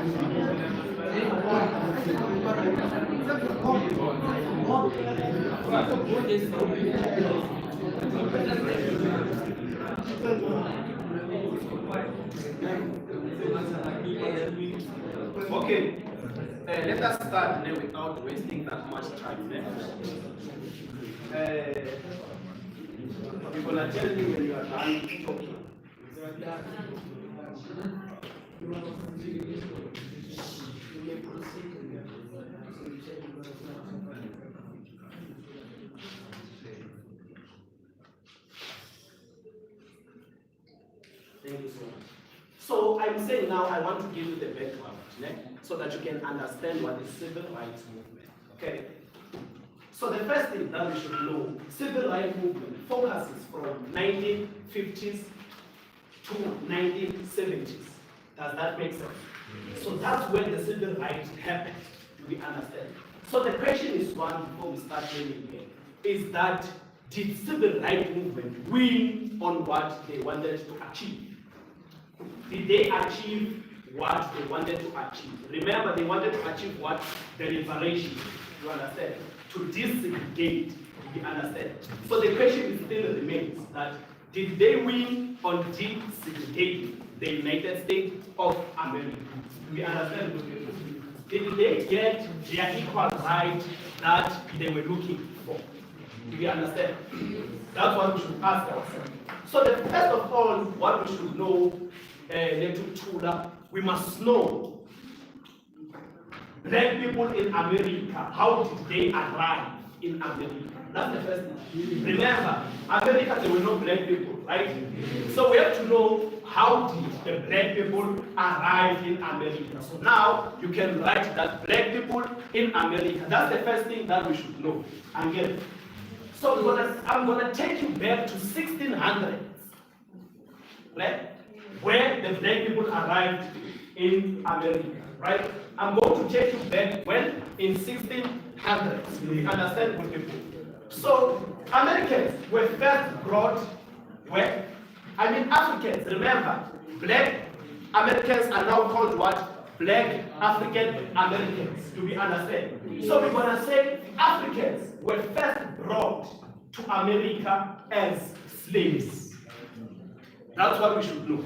Okay, let us start now without wasting that much time. You're gonna tell me when you are done talking. Thank you so much. So I'm saying now I want to give you the background, so that you can understand what is civil rights movement. Okay. So the first thing that we should know, civil rights movement focuses from 1950s to 1970s. Does that make sense? So that's when the civil rights happened. Do we understand? So the question is one before we start learning here, is that did civil rights movement win on what they wanted to achieve? Did they achieve what they wanted to achieve? Remember, they wanted to achieve what? The liberation. You understand? To desegregate. You understand? So the question still remains that did they win on desegregating the United States of America? We understand? Did they get their equal right that they were looking for? Do we understand? That's what we should ask ourselves. So the first of all, what we should know, we must know black people in America, how did they arrive in America? That's the first thing. Remember, America, there were no black people, right? So we have to know how did the black people arrive in America. So now you can write that black people in America. That's the first thing that we should know. Again. So I'm gonna take you back to 1600s, right? Where the black people arrived in America, right? I'm going to take you back when? In 1600s. You understand what people? So Americans were first brought where? Africans, remember, black Americans are now called what? Black African Americans. Do we understand? So we're gonna say Africans were first brought to America as slaves. That's what we should know.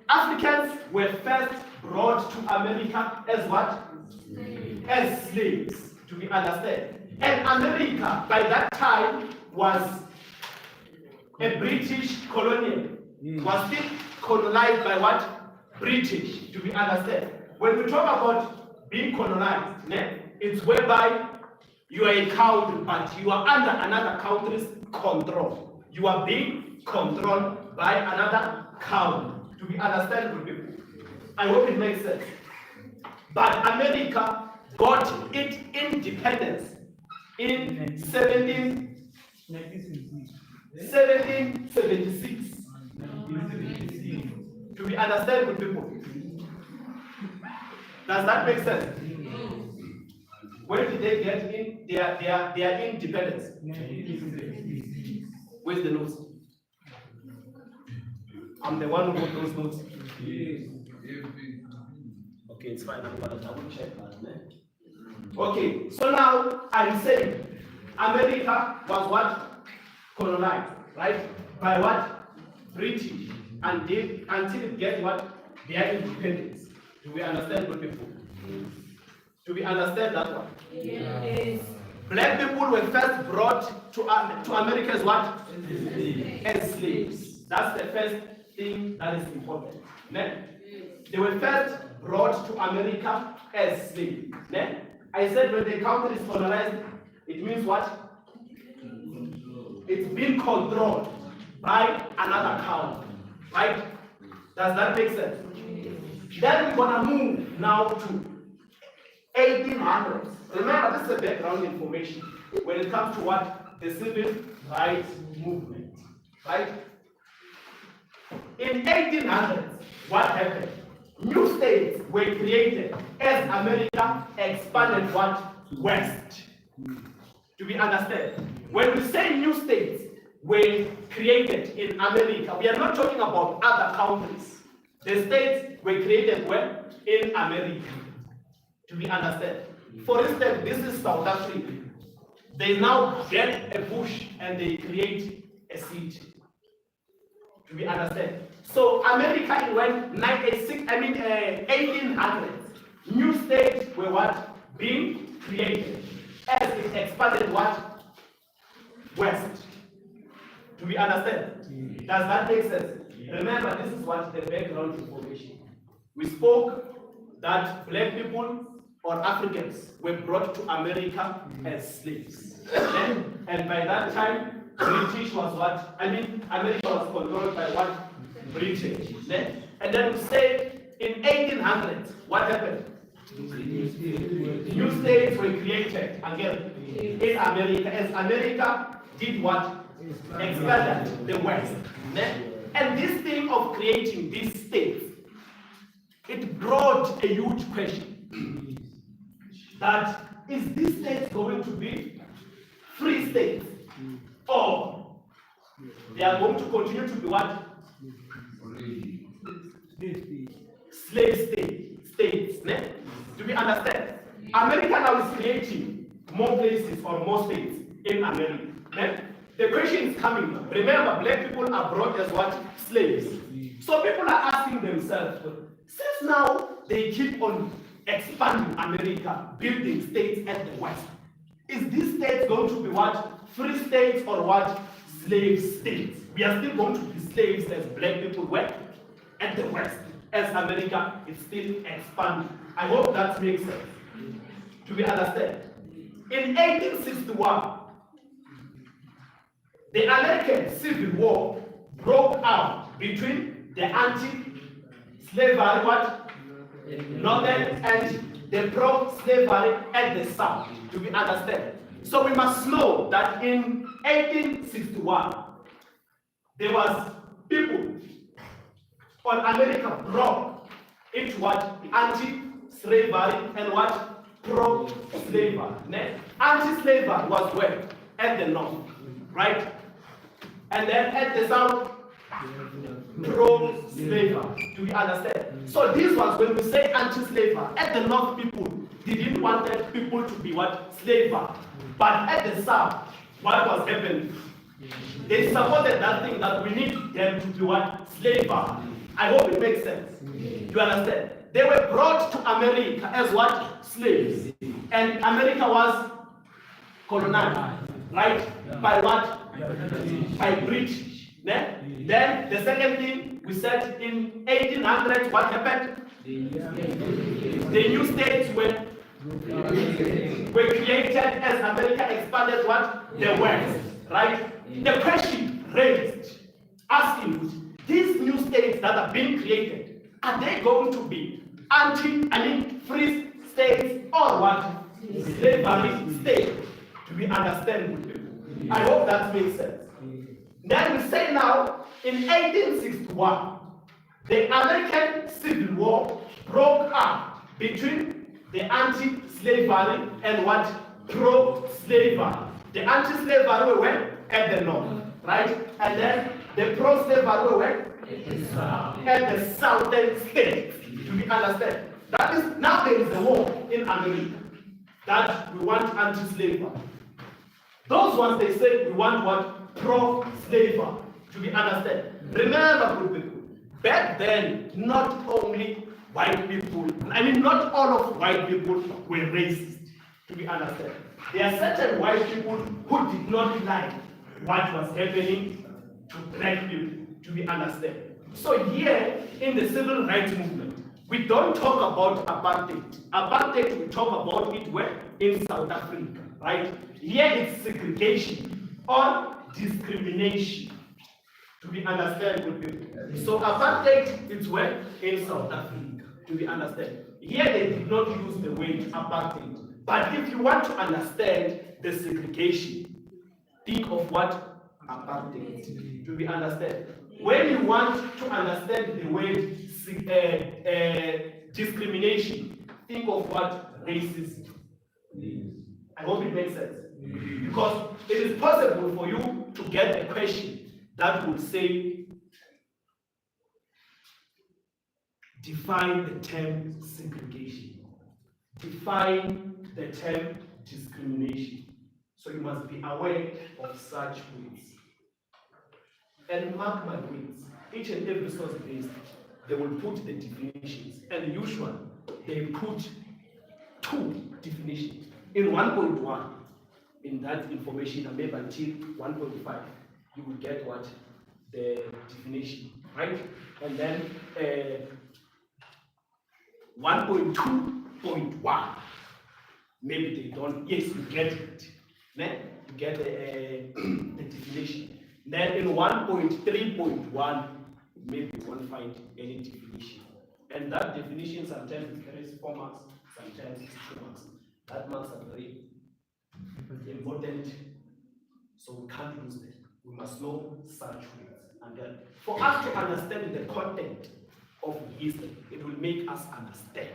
Africans were first brought to America as what? As slaves. Do we understand? And America, by that time, was a British colonial. Was still colonized by what? British. Do we understand? When we talk about being colonized, it's whereby you are a country, but you are under another country's control. You are being controlled by another country. Do we understand, good people? I hope it makes sense. But America got its independence in 1776. Do we understand, good people? Does that make sense? When did they get in their independence? Where's the notes? I'm the one who wrote those notes. Okay, it's fine. I'm gonna double check that. Okay, so now I'm saying America was what? Colonized, right? By what? British. Until it get what? Their independence. Do we understand, good people? Do we understand that one? Yes. Black people were first brought to America as what? As slaves. That's the first thing that is important. They were first brought to America as slaves. I said when the country is colonized, it means what? It's been controlled by another country. Right? Does that make sense? Then we're gonna move now to 1800s. Remember, this is the background information when it comes to what? The civil rights movement. Right? In 1800s, what happened? New states were created as America expanded what? West. Do we understand? When we say new states were created in America, we are not talking about other countries. The states were created where? In America. Do we understand? For instance, this is South Africa. They now get a bush and they create a city. Do we understand? So America went 1800s. New states were what? Being created. As it expanded what? West. Do we understand? Does that make sense? Remember, this is what the background information. We spoke that black people or Africans were brought to America as slaves. And by that time, British was what? America was controlled by what? British. And then we say in 1800s, what happened? New states were created again in America, as America did what? Expanded the West. And this thing of creating these states, it brought a huge question. That is this state going to be free states? Or they are going to continue to be what? Slave states. Do we understand? America now is creating more places or more states in America. The question is coming now. Remember, black people are brought as what? Slaves. So people are asking themselves, since now they keep on expanding America, building states at the West, is this state going to be what? Free states or what? Slave states. We are still going to be slaves as black people were at the West, as America is still expanding. I hope that makes sense. Do we understand? In 1861, the American Civil War broke out between the anti-slavery what? Northern and the pro-slavery at the South. Do we understand? So we must know that in 1861, there was people on America broke into what? Anti-slavery and what? Pro-slavery. Anti-slavery was where? At the North, right? And then at the South, pro-slavery. Do we understand? So this was when we say anti-slavery. At the North, people didn't want people to be what? Slavery. But at the South, what was happening? They supported that thing that we need them to be what? Slavery. I hope it makes sense. You understand? They were brought to America as what? Slaves. And America was colonized, right? By what? By British. Then the second thing we said in 1800, what happened? The new states were created as America expanded what? The West, right? The question raised, asking, these new states that are being created, are they going to be free states or what? Slavery states? Do we understand? I hope that makes sense. Then we say now, in 1861, the American Civil War broke up between the anti-slavery and what? Pro-slavery. The anti-slavery were at the North, right? And then the pro-slavery were at the southern states. Do we understand? That is, now there is a war in America that we want anti-slavery. Those ones, they say we want what? Pro-slavery. Do we understand? Remember, good people, back then, not only white people, not all of white people were racist. Do we understand? There are certain white people who did not like what was happening to black people. Do we understand? So here, in the civil rights movement, we don't talk about apartheid. Apartheid, we talk about it where? In South Africa, right? Here it's segregation or discrimination. Do we understand, good people? So apartheid is where? In South Africa. Do we understand? Here they did not use the word apartheid. But if you want to understand the segregation, think of what? Apartheid. Do we understand? When you want to understand the word discrimination, think of what? Racism. I hope it makes sense. Because it is possible for you to get a question that would say, define the term segregation, define the term discrimination. So you must be aware of such words. And mark my words, each and every source based, they will put the definitions, and usually they put 2 definitions. In 1.1, in that information, maybe until 1.5, you will get what? The definition, right? And then 1.2.1, maybe they don't, yes, you get it. Then you get the definition. Then in 1.3.1, maybe you won't find any definition. And that definition sometimes it carries 4 marks, sometimes it's 2 marks. That marks are very important, so we can't lose them. We must know such words. And then for us to understand the content of history, it will make us understand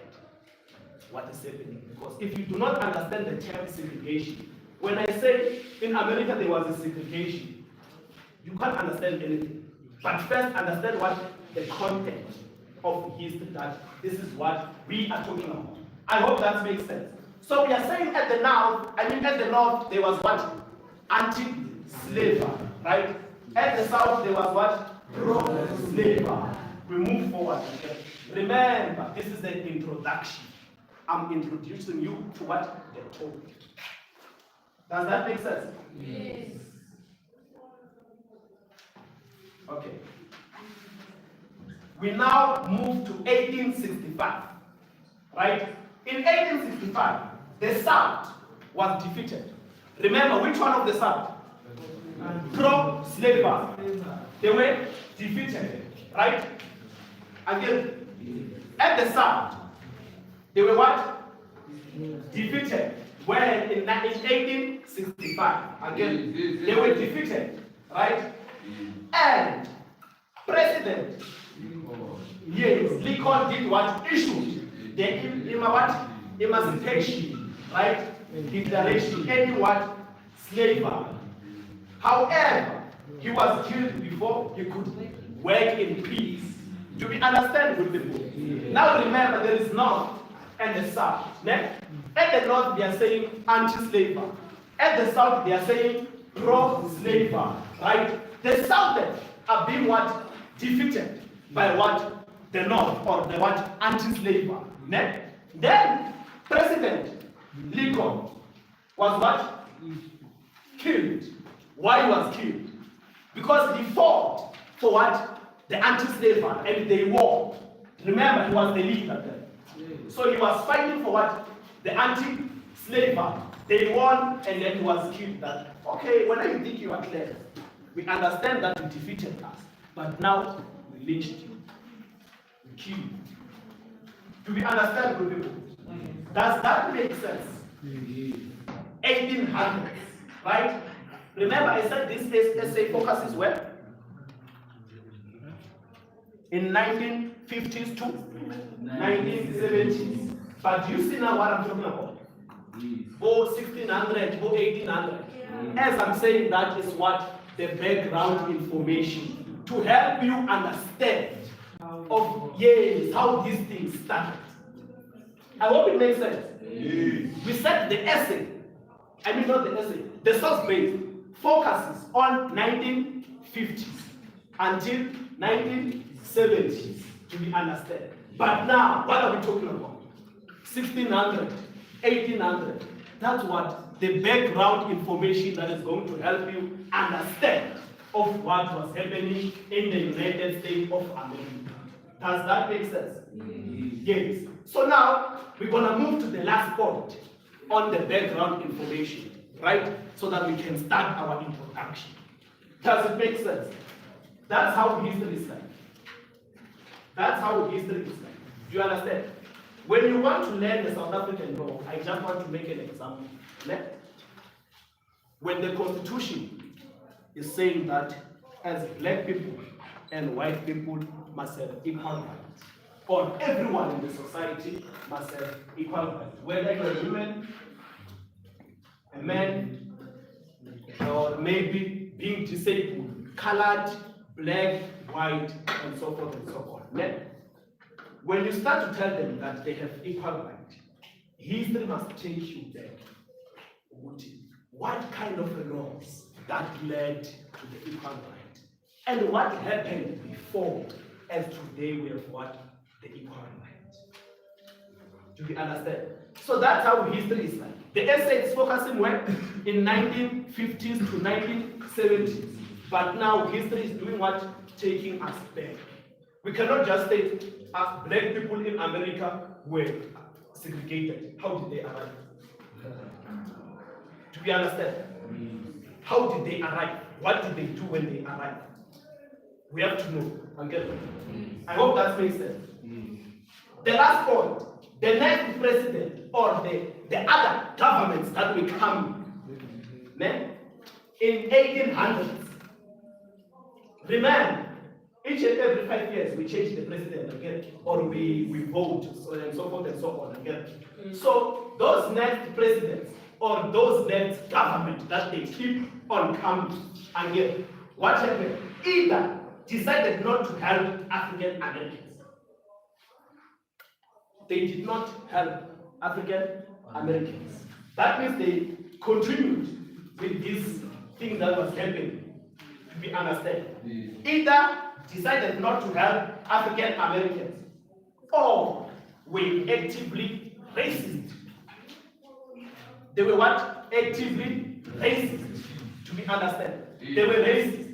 what is happening. Because if you do not understand the term segregation, when I say in America there was a segregation, you can't understand anything. But first understand what the content of history, that this is what we are talking about. I hope that makes sense. So we are saying at the north there was what? Anti-slavery, right? At the south there was what? Pro-slavery. We move forward again. Remember, this is the introduction. I'm introducing you to what? The topic. Does that make sense? Yes. Okay. We now move to 1865, right? In 1865, the South was defeated. Remember, which one of the South? Pro-slavery. They were defeated, right? Again, at the South, they were what? Defeated. When in 1865, again, they were defeated, right? And President, yes, Lincoln did what? Issued the emancipation, right? Declaration, ending what? Slavery. However, he was killed before he could work in peace. Do we understand with people? Now remember, there is North and the South. Next, at the North they are saying anti-slavery. At the South they are saying pro-slavery, right? The Southern are being what? Defeated by what? The North, or the what? Anti-slavery. Next, then President Lincoln was what? Killed. Why he was killed? Because he fought for what? The anti-slavery, and they won. Remember, he was the leader then. So he was fighting for what? The anti-slavery. They won, and then he was killed. That, okay, when I think you are clear, we understand that you defeated us, but now we lynched you. We killed you. Do we understand, people? Does that make sense? 1800s, right? Remember, I said this essay focuses where? In 1950s to 1970s. But do you see now what I'm talking about? Or 1600, or 1800. As I'm saying, that is what the background information to help you understand of yes, how these things started. I hope it makes sense. We said the essay, not the essay, the source base focuses on 1950s until 1970s to be understood. But now, what are we talking about? 1600, 1800. That's what the background information that is going to help you understand of what was happening in the United States of America. Does that make sense? Yes. So now we're going to move to the last point on the background information, right? So that we can start our introduction. Does it make sense? That's how history is like. That's how history is like. Do you understand? When you want to learn the South African law, I just want to make an example. When the Constitution is saying that as black people and white people must have equal rights, or everyone in the society must have equal rights, whether you're a woman, a man, or maybe being disabled, colored, black, white, and so forth and so on. when you start to tell them that they have equal right, history must take you back. What kind of laws that led to the equal right? And what happened before as today we have what? The equal right. Do you understand? So that's how history is like. The essay is focusing where? In 1950s to 1970s. But now history is doing what? Taking us back. We cannot just say black people in America were segregated. How did they arrive? Do we understand? How did they arrive? What did they do when they arrived? We have to know. I hope that makes sense. The last point, the next president or the other governments that will come in 1800s. Remember, each and every 5 years we change the president again, or we vote, and so forth and so on again. So those next presidents or those next government that they keep on coming again, what happened? Either decided not to help African Americans. They did not help African Americans. That means they continued with this thing that was happening. To be understand. Either decided not to help African Americans or were actively racist. They were what? Actively racist. To be understand. They were racist.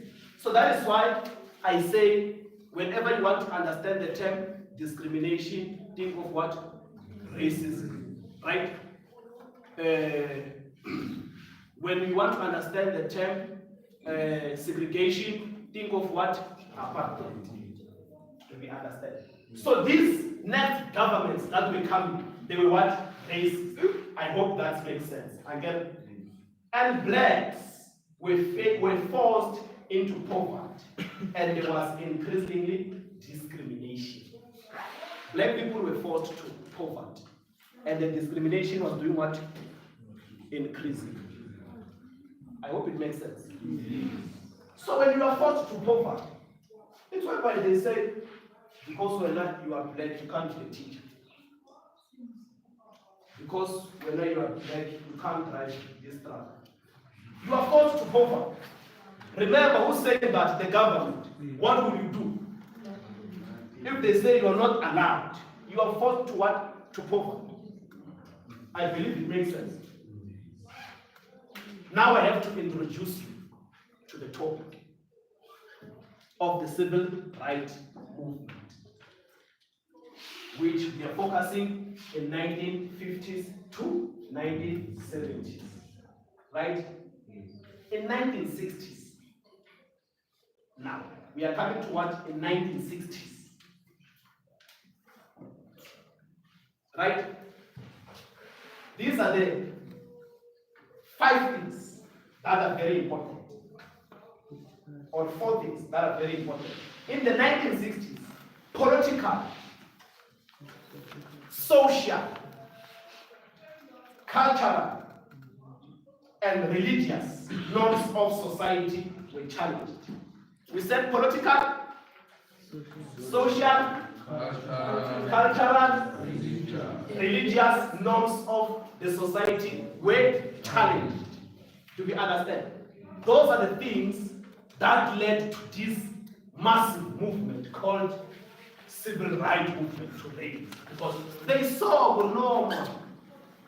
So that is why I say whenever you want to understand the term discrimination, think of what? Racism. Right? When we want to understand the term segregation, think of what? Apartheid. Do we understand? So these next governments that will come, they will what? Racist. I hope that makes sense. Again, and blacks were forced into poverty, and there was increasingly discrimination. Black people were forced to poverty, and the discrimination was doing what? Increasing. I hope it makes sense. So when you are forced to poverty, it's why they say, because when you are black, you can't be a teacher. Because when you are black, you can't drive this truck. You are forced to poverty. Remember who said that? The government. What will you do? If they say you are not allowed, you are forced to what? To poverty. I believe it makes sense. Now I have to introduce you to the topic of the civil rights movement, which we are focusing in 1950s to 1970s. Right? In 1960s. Now, we are coming to what? In 1960s. Right? These are the 5 things that are very important. Or 4 things that are very important. In the 1960s, political, social, cultural, and religious norms of society were challenged. We said political, social, cultural, religious norms of the society were challenged. Do we understand? Those are the things that led to this massive movement called civil rights movement today. Because they saw, well, no,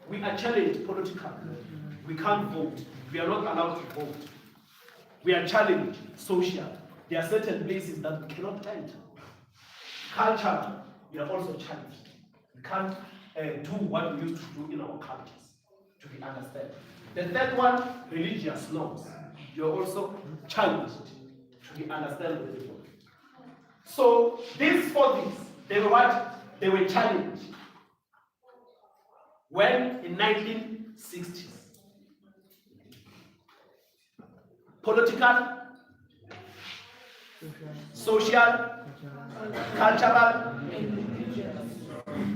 we are challenged politically. We can't vote. We are not allowed to vote. We are challenged social. There are certain places that we cannot enter. Cultural, we are also challenged. We can't do what we used to do in our countries. Do we understand? The third one, religious norms. You are also challenged. Do we understand the difference? So these 4 things, they were what? They were challenged. When in 1960s. Political, social, cultural,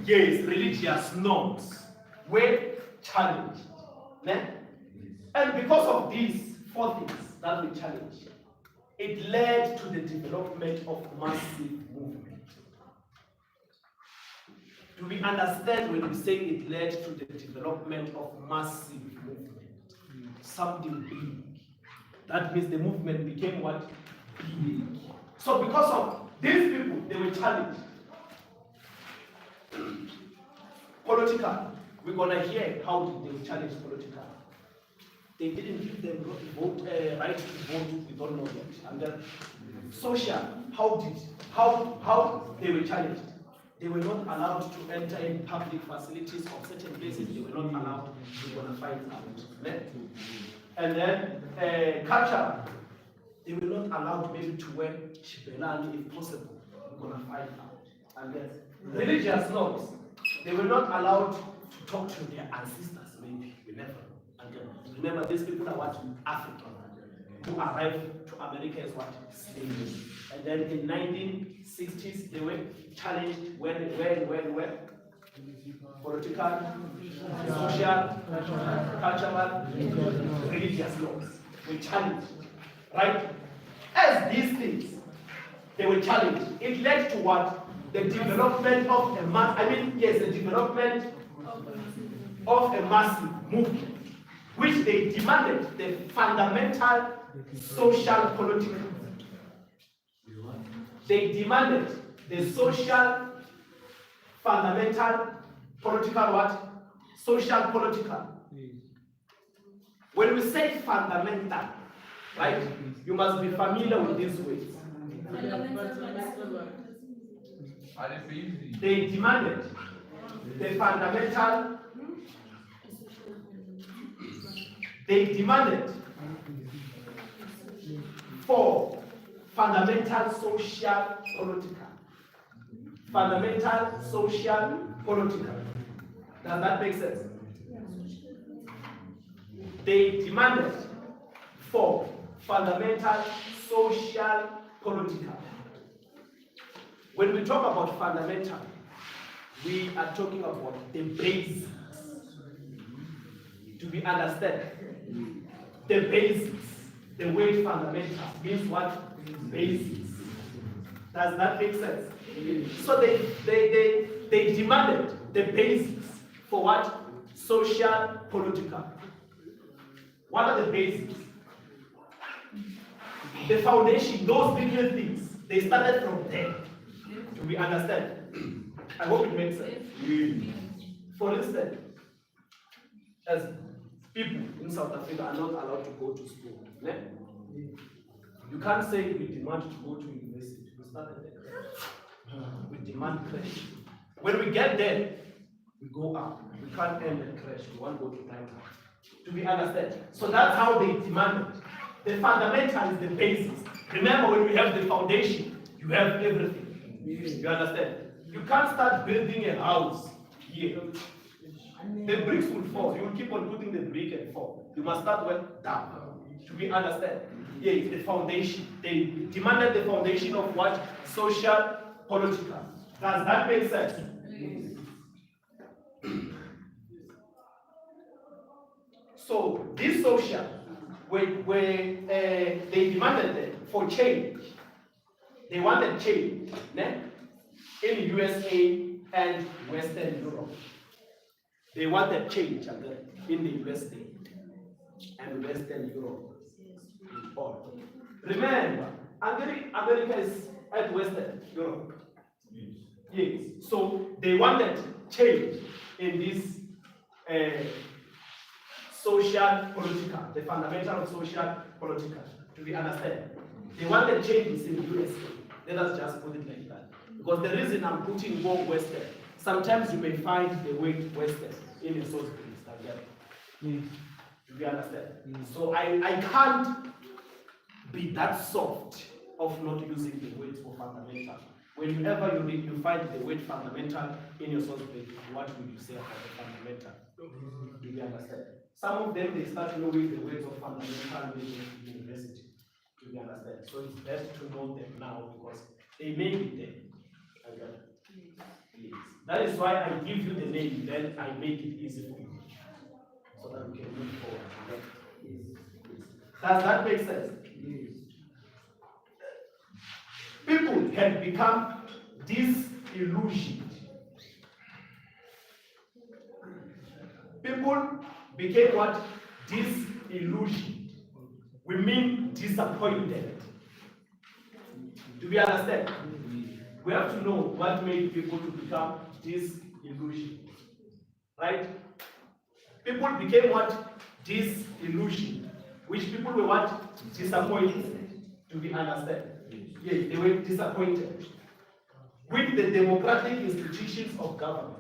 yes, religious norms were challenged. And because of these 4 things that we challenged, it led to the development of massive movement. Do we understand when we say it led to the development of massive movement? Something big. That means the movement became what? Big. So because of these people, they were challenged. Political. We're gonna hear how did they challenge political. They didn't give them right to vote. We don't know yet. And then social. How they were challenged? They were not allowed to enter in public facilities of certain places. They were not allowed. We're gonna find out. And then culture. They were not allowed maybe to wear shibelani if possible. We're gonna find out. And then religious laws. They were not allowed to talk to their ancestors. Maybe we never. And then remember, these people are what? African. Who arrived to America as what? Slaves. And then in 1960s, they were challenged when? Political, social, cultural, religious laws were challenged. Right? As these things, they were challenged. It led to what? The development of the development of a massive movement, which they demanded the fundamental social political. They demanded the social fundamental political what? Social political. When we say fundamental, right, you must be familiar with these words. They demanded the fundamental. They demanded for fundamental social political. Fundamental social political. Does that make sense? They demanded for fundamental social political. When we talk about fundamental, we are talking about the basics. Do we understand? The basics. The word fundamental means what? Basics. Does that make sense? So they demanded the basics for what? Social political. What are the basics? The foundation, those bigger things, they started from there. Do we understand? I hope it makes sense. For instance, as people in South Africa are not allowed to go to school. Yeah? You can't say we demand to go to university. We started there. We demand crash. When we get there, we go up. We can't end the crash. We want to go to time. Do we understand? So that's how they demand it. The fundamental is the basis. Remember, when we have the foundation, you have everything. You understand? You can't start building a house here. The bricks will fall. You will keep on putting the brick and fall. You must start with down. Do we understand? Yeah, it's the foundation. They demanded the foundation of what? Social, political. Does that make sense? So this social, where they demanded it for change. They wanted change in USA and Western Europe. They wanted change in the USA and Western Europe. Remember, America is at Western Europe. Yes. So they wanted change in this social political, the fundamental of social political. Do we understand? They wanted changes in the USA. Let us just put it like that. Because the reason I'm putting more Western, sometimes you may find the word Western in a source list. Do we understand? So I can't be that soft of not using the words for fundamental. Whenever you read, you find the word fundamental in your source page, what will you say about the fundamental? Do you understand? Some of them, they start knowing the words of fundamental in university. Do you understand? So it's best to know them now because they may be there. Okay? Yes. That is why I give you the name, then I make it easy for you. So that we can move forward. Okay? Yes. Does that make sense? Yes. People have become disillusioned People became what? Disillusioned. We mean disappointed. Do we understand? We have to know what made people to become disillusioned. Right? People became what? Disillusioned. Which people were what? Disappointed. Do we understand? Yes, they were disappointed with the democratic institutions of government.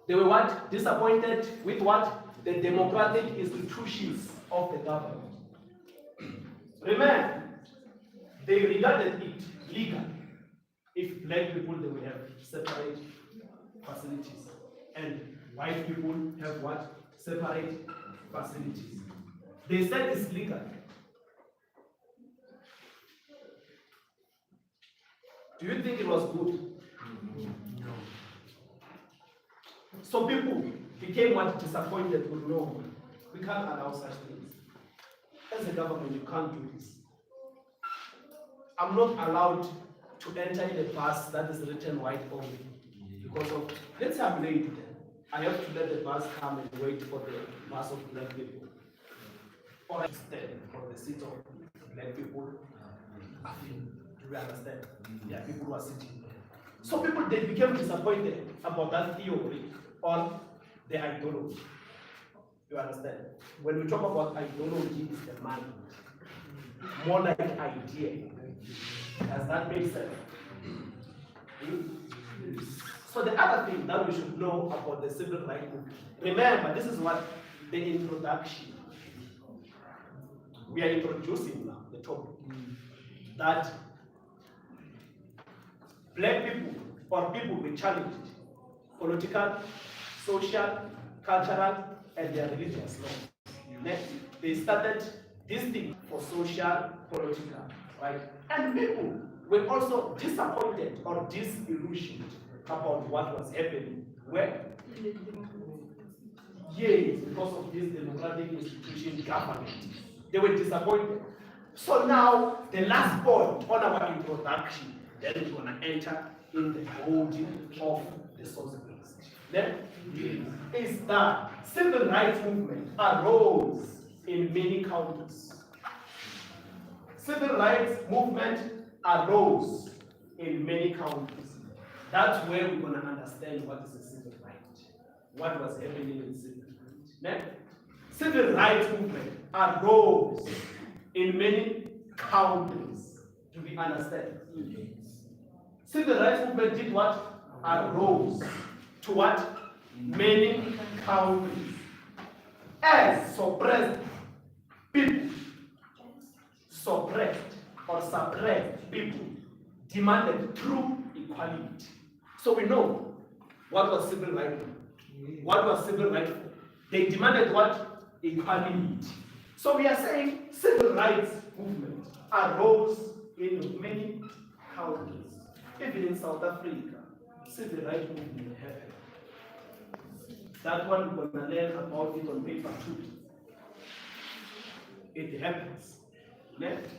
They were what? Disappointed with what? The democratic institutions of the government. Remember, they regarded it legal if black people they will have separate facilities and white people have what? Separate facilities. They said it's legal. Do you think it was good? No. So people became what? Disappointed with no. We can't allow such things. As a government, you can't do this. I'm not allowed to enter in a bus that is written white only. Because of, let's say I'm late then. I have to let the bus come and wait for the bus of black people. Or I stand for the seat of black people. Do you understand? Yeah, people who are sitting there. So people, they became disappointed about that theory or the ideology. You understand? When we talk about ideology, it's the mind. More like idea. Does that make sense? So the other thing that we should know about the civil rights movement, remember, this is what the introduction. We are introducing now the topic that black people or people were challenged political, social, cultural, and their religious laws. Next, they started this thing for social, political, right? And people were also disappointed or disillusioned about what was happening. Where? Yes, because of this democratic institution government. They were disappointed. So now, the last point on our introduction, then we're going to enter in the body of the socialist. Then, is that civil rights movement arose in many countries. Civil rights movement arose in many countries. That's where we're going to understand what is a civil right. What was happening in civil rights. Next, civil rights movement arose in many countries. Do we understand? Civil rights movement did what? Arose to what? Many countries. As suppressed people, suppressed people demanded true equality. So we know what was civil rights. What was civil rights? They demanded what? Equality. So we are saying civil rights movement arose in many countries. Even in South Africa, civil rights movement happened. That one we're going to learn about it on paper too. It happens. Next.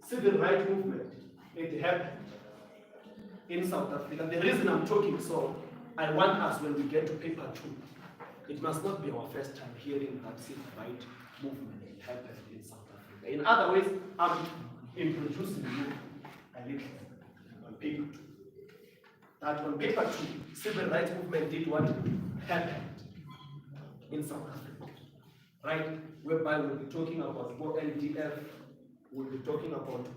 Civil rights movement, it happened in South Africa. The reason I'm talking so, I want us when we get to paper 2, it must not be our first time hearing that civil rights movement happened in South Africa. In other ways, I'm introducing you a little on paper 2. That on paper 2, civil rights movement did what happened in South Africa. Right? Whereby we'll be talking about LDF, we'll be talking about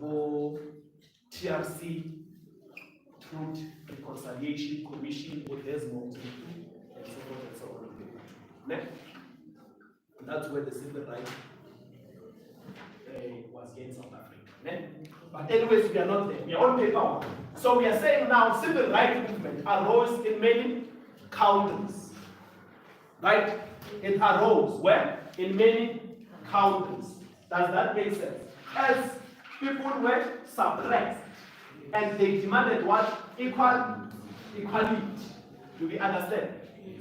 TRC, Truth Reconciliation Commission with Desmond, and so forth and so on. Next. And that's where the civil rights was in South Africa. Next. But anyways, we are not there. We are on paper 1. So we are saying now civil rights movement arose in many countries. Right? It arose where? In many countries. Does that make sense? As people were suppressed and they demanded what? Equality. Do we understand?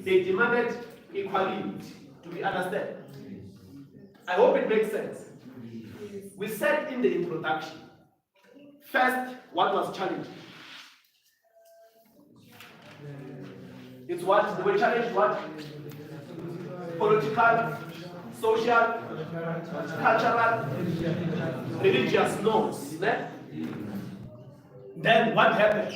They demanded equality. Do we understand? I hope it makes sense. We said in the introduction, first, what was challenged? It's what? They were challenged what? Political, social, cultural, religious norms. Ne? Then what happened?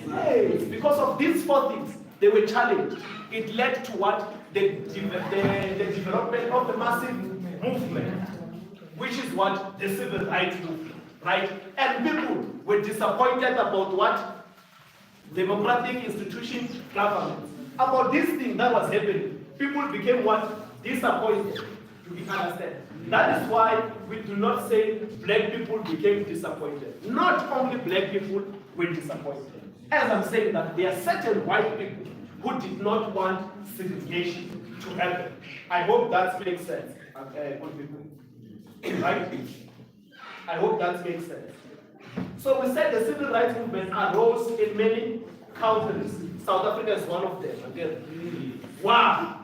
Yes, because of these four things, they were challenged. It led to what? The development of the massive movement, which is what? The civil rights movement, right? And people were disappointed about what? Democratic institutions, governments. About this thing that was happening, people became what? Disappointed. Do you understand? That is why we do not say black people became disappointed. Not only black people were disappointed. As I'm saying that there are certain white people who did not want segregation to happen. I hope that makes sense. Good people. Right? I hope that makes sense. So we said the civil rights movement arose in many countries. South Africa is one of them. Again. Wow.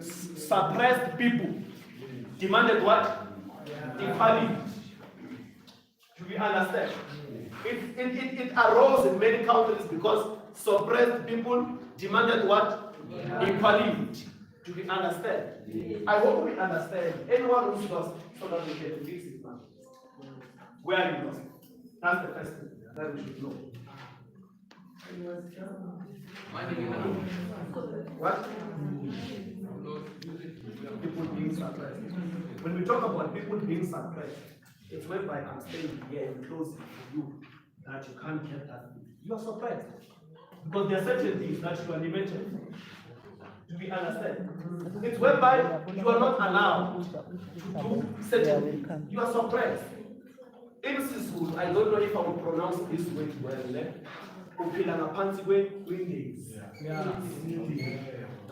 Suppressed people demanded what? Equality. Do we understand? It arose in many countries because suppressed people demanded what? Equality. Do we understand? I hope we understand. Anyone who's lost, so that we can fix it now. Where are you lost? That's the first thing that we should know. What? People being suppressed. When we talk about people being suppressed, it's whereby I'm staying here and close for you that you can't get that thing. You are suppressed. Because there are certain things that you are limited. Do we understand? It's whereby you are not allowed to do certain things. You are suppressed. In Sisulu, I don't know if I will pronounce this word well.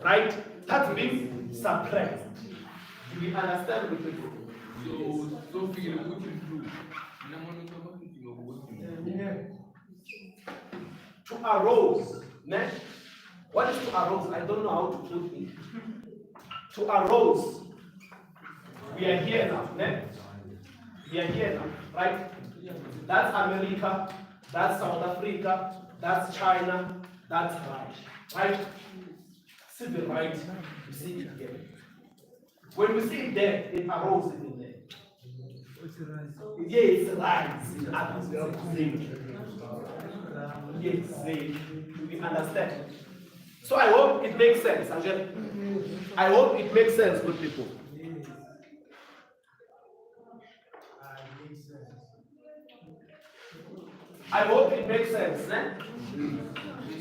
Right? That's being suppressed. Do we understand what it is? So feel what you do. To arouse. Ne? What is to arouse? I don't know how to put it. To arouse. We are here now. Ne? We are here now. Right? That's America. That's South Africa. That's China. That's right. Right? Civil rights. You see it here. When we see it there, it arose in there. Yes, right. Yes, we understand. So I hope it makes sense. I hope it makes sense, good people. I hope it makes sense. Eh?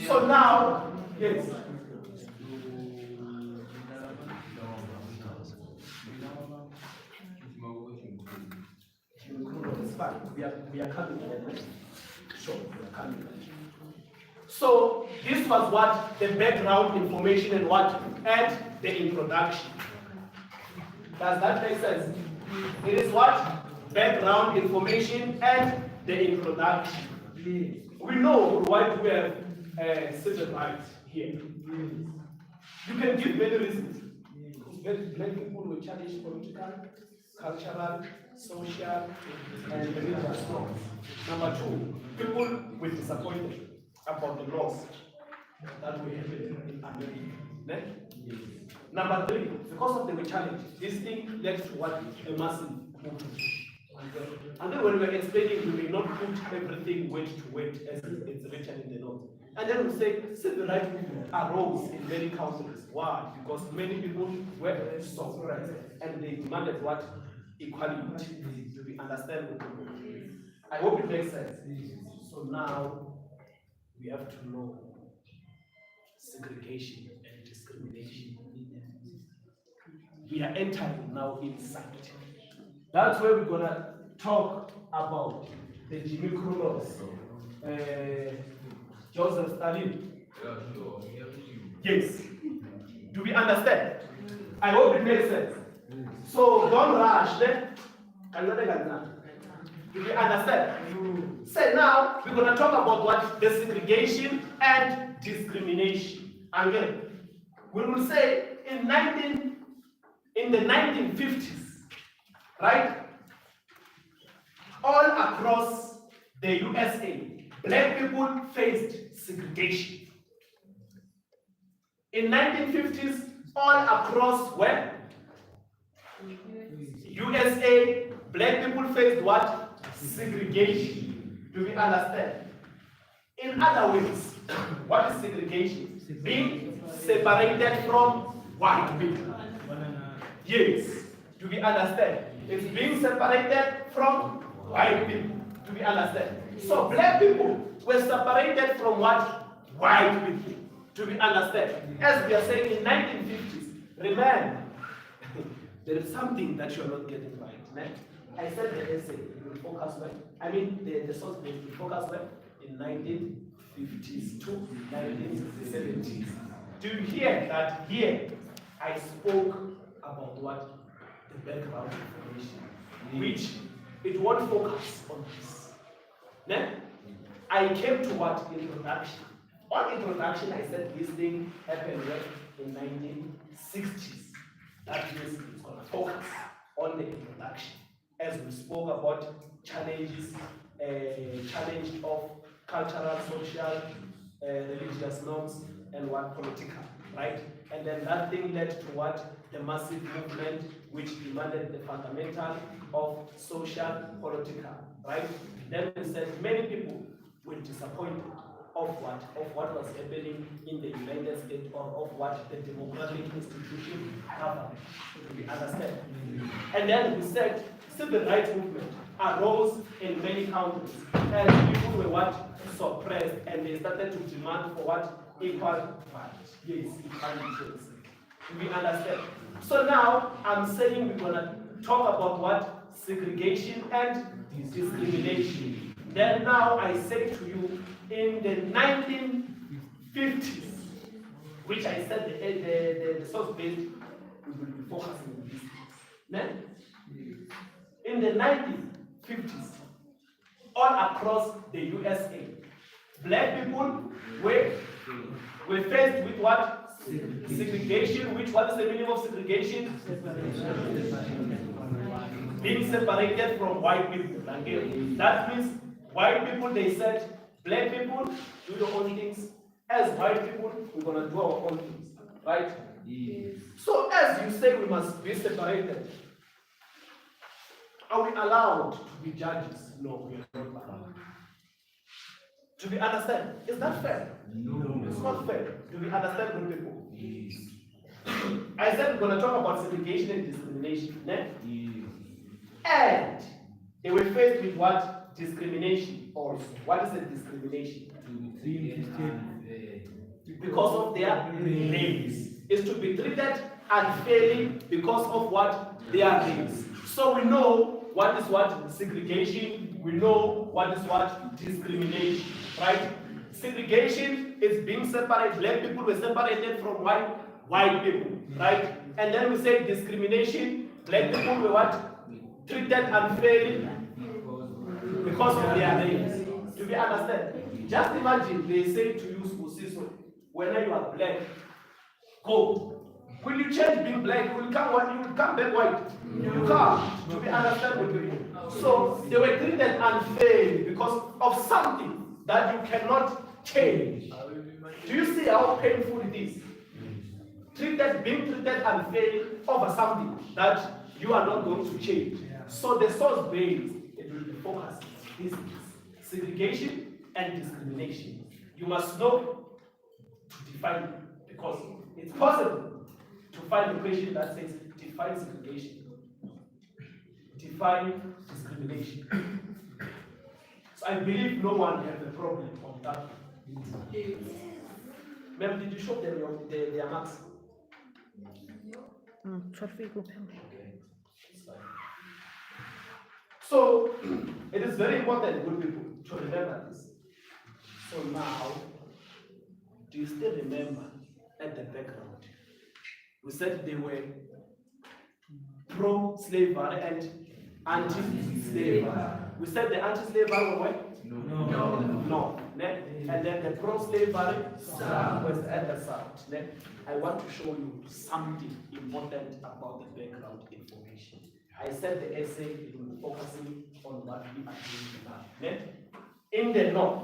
So now, yes. It's fine. We are coming there. Sure, we are coming there. So this was what the background information and what and the introduction. Does that make sense? It is what? Background information and the introduction. We know why we have civil rights here. You can give many reasons. Black people were challenged political, cultural, social, and religious norms. Number two, people were disappointed about the laws that were happening in America. Number three, because of the challenge, this thing led to what? A massive movement. And then when we are explaining, we may not put everything word to word as it's written in the note. And then we say civil rights movement arose in many countries. Why? Because many people were suppressed and they demanded what? Equality. Do we understand what we mean? I hope it makes sense. So now we have to know segregation and discrimination. We are entering now inside. That's where we're gonna talk about the Jimmy Crow laws. Joseph Stalin. Yes. Do we understand? I hope it makes sense. So don't rush. Do we understand? So now we're gonna talk about what? The segregation and discrimination. Again, we will say in the 1950s, right? all across the USA, black people faced segregation. In 1950s, all across where? USA, black people faced what? Segregation. Do we understand? In other words, what is segregation? Being separated from white people. Yes. Do we understand? It's being separated from white people. Do we understand? So black people were separated from what? White people. Do we understand? As we are saying in 1950s, remember, there is something that you are not getting right. Right? I said the essay will focus well. I mean the source will focus well in 1950s to 1970s. Do you hear that here I spoke about what? The background information, which it won't focus on this. Then I came to what? Introduction. On introduction, I said this thing happened in 1960s. That means it's going to focus on the introduction as we spoke about challenges, challenge of cultural, social, religious norms, and what political, right? And then that thing led to what? The massive movement which demanded the fundamental of social, political, right? Then we said many people were disappointed of what was happening in the United States, or of what the democratic institution government. We understand. And then we said civil rights movement arose in many countries, and people were what? Suppressed, and they started to demand for what? Equal rights. Yes, equality. We understand. So now I'm saying we're gonna talk about what? Segregation and discrimination. Then now I say to you, in the 1950s, which I said the source based, we will be focusing on this. Then, in the 1950s, all across the USA, black people were faced with what? Segregation. Which, what is the meaning of segregation? Being separated from white people. Again, that means white people, they said, black people, do your own things. As white people, we're going to do our own things. Right? Yes. So as you say we must be separated, are we allowed to be judges? No, we are not allowed. Do we understand? Is that fair? No. It's not fair. Do we understand, good people? Yes. I said we're going to talk about segregation and discrimination. Yes. And they were faced with what? Discrimination also. What is the discrimination? Because of their race. Is to be treated unfairly because of what? Their race. So we know what is what? Segregation. We know what is what? Discrimination. Right? Segregation is being separated. Black people were separated from white people. Right? And then we say discrimination. Black people were what? Treated unfairly because of their race. Do we understand? Just imagine they say to you, Spusiso, whenever you are black, go. Will you change being black? You will come back white. You can't. Do we understand what we mean? So they were treated unfairly because of something that you cannot change. Do you see how painful it is? Being treated unfairly over something that you are not going to change. So the source base, it will be focused on this: segregation and discrimination. You must know to define it, because it's possible to find a question that says define segregation, define discrimination. So I believe no one has a problem on that. Ma'am, did you show them their marks? So it is very important, good people, to remember this. So now, do you still remember at the background? We said they were pro-slavery and anti-slavery. We said the anti-slavery were what? No. And then the pro-slavery was at the south. I want to show you something important about the background information. I said the essay it will be focusing on what we are doing now. In the North,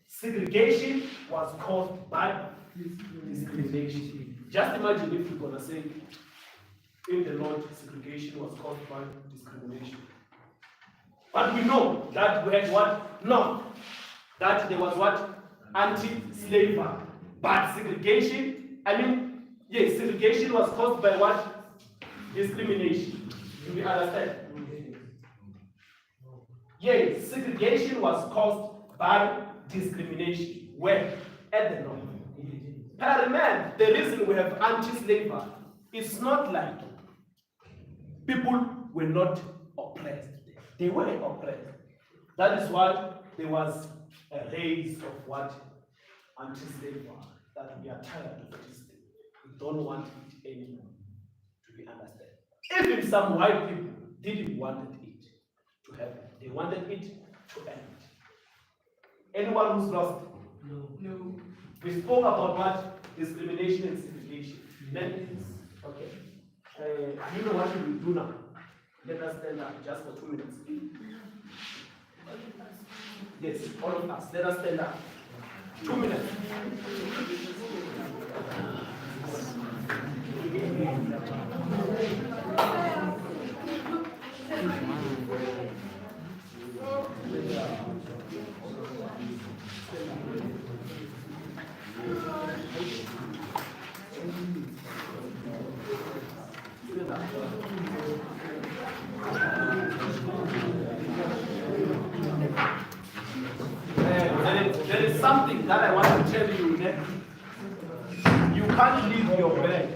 segregation was caused by discrimination. Just imagine if you're gonna say in the North, segregation was caused by discrimination. But we know that we had what? No. That there was what? Anti-slavery. But segregation, yes, segregation was caused by what? Discrimination. Do we understand? Yes, segregation was caused by discrimination. Where? At the North. But remember, the reason we have anti-slavery is not like people were not oppressed. They were oppressed. That is why there was a race of what? Anti-slavery. That we are tired of this thing. We don't want it anymore. To be understood. Even some white people didn't want it to happen. They wanted it to end. Anyone who's lost? No. We spoke about what? Discrimination and segregation. Then, okay. You know what we will do now? Let us stand up just for 2 minutes. Yes, all of us. Let us stand up. 2 minutes. There is something that I want to tell you next. You can't leave your bed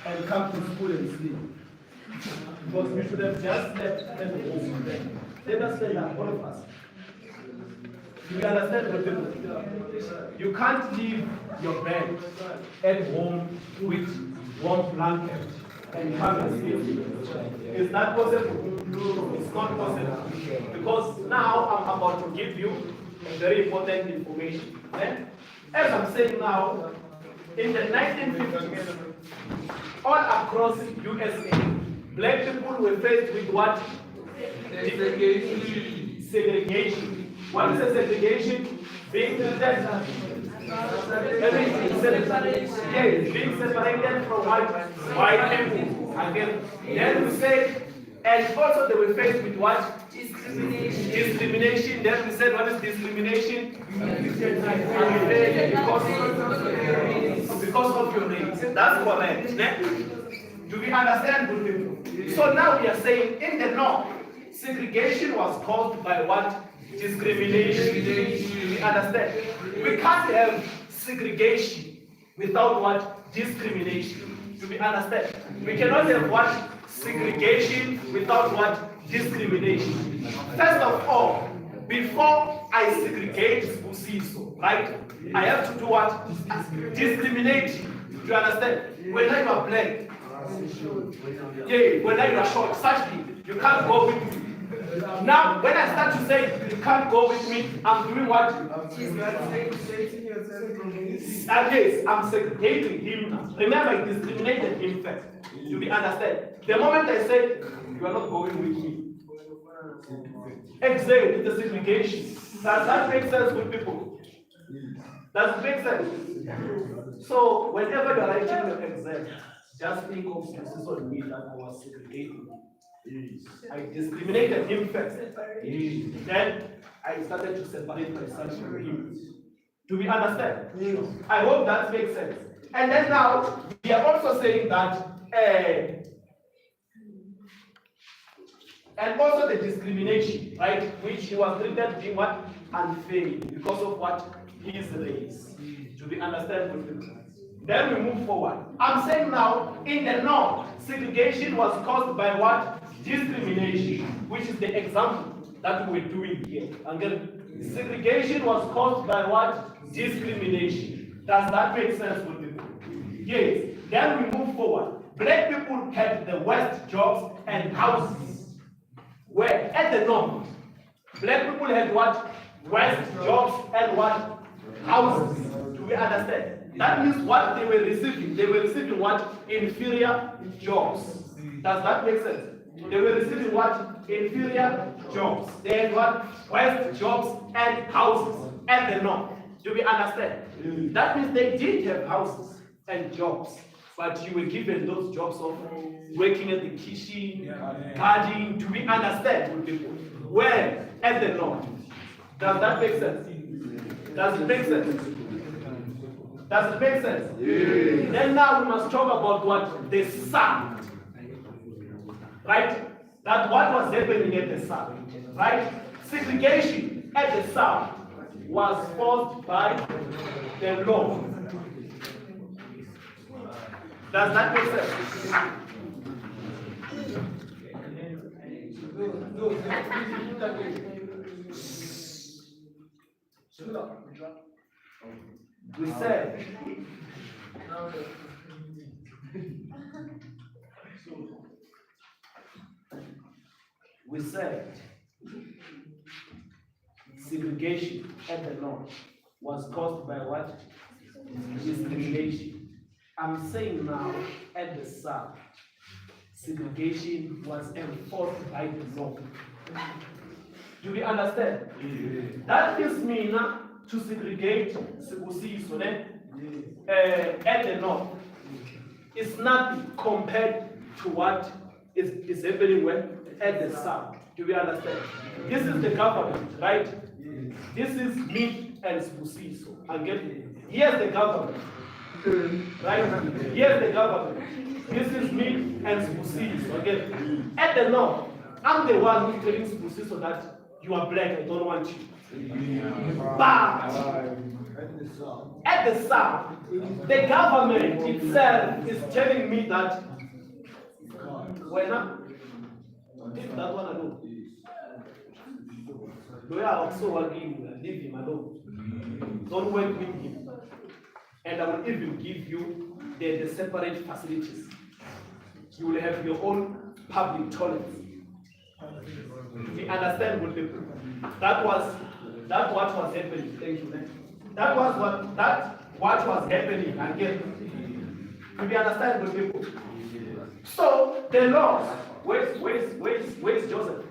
and come to school and sleep. Because we should have just slept at home. Let us stand up, all of us. You understand what I'm saying? You can't leave your bed at home with warm blanket and come and sleep. Is that possible? No, it's not possible. Because now I'm about to give you a very important information. As I'm saying now, in the 1950s, all across USA, black people were faced with what? Segregation. What is a segregation? Being separated from white people. Again, then we say, and also they were faced with what? Discrimination. Then we said, what is discrimination? Because of your race. That's correct. Do we understand, good people? So now we are saying, in the North, segregation was caused by what? Discrimination. Do we understand? We can't have segregation without what? Discrimination. Do we understand? We cannot have what? Segregation without what? Discrimination. First of all, before I segregate Busiso, right? I have to do what? Discriminate. Do you understand? When you are black, yeah, when you are short, such thing, you can't go with me. Now, when I start to say you can't go with me, I'm doing what? Yes, I'm segregating him now. Remember, I discriminated him first. Do we understand? The moment I said you are not going with me, exile is the segregation. Does that make sense with people? Does it make sense? So, whenever you are writing your exam, just think of this on me that I was segregating. I discriminated him first. Then I started to separate myself from him. Do we understand? I hope that makes sense. And then now we are also saying that and also the discrimination, right? Which he was treated being what? Unfair because of what? His race. Do we understand? Then we move forward. I'm saying now, in the North, segregation was caused by what? Discrimination, which is the example that we're doing here. And then segregation was caused by what? Discrimination. Does that make sense with people? Yes. Then we move forward. Black people had the worst jobs and houses. Where? At the North. Black people had what? Worst jobs and what? Houses. Do we understand? That means what they were receiving. They were receiving what? Inferior jobs. Does that make sense? They were receiving what? Inferior jobs. They had what? West jobs and houses at the north. Do we understand? That means they did have houses and jobs, but you were given those jobs of working at the kitchen, guarding. Do we understand, good people? Where? At the north. Does that make sense? Does it make sense? Does it make sense? Yeah. Then now we must talk about what? The south. Right? That what was happening at the south. Right? Segregation at the south was forced by the law. Does that make sense? We said segregation at the north was caused by what? Discrimination. I'm saying now at the south, segregation was enforced by the law. Do we understand? Yeah. That gives me now to segregate at the north. It's nothing compared to what is happening where? At the south. Do we understand? This is the government, right? This is me and Spusiso. Again, here's the government. Right? Here's the government. This is me and Spusiso. Again, at the north, I'm the one who's telling Spusiso that you are black, I don't want you. But at the south, the government itself is telling me that when that one alone. We are also working, leave him alone. Don't work with him. And I will even give you the separate facilities. You will have your own public toilets. We understand what people. That what was happening. Thank you. That what was happening again. We understand what people. So the laws. Where's Joseph?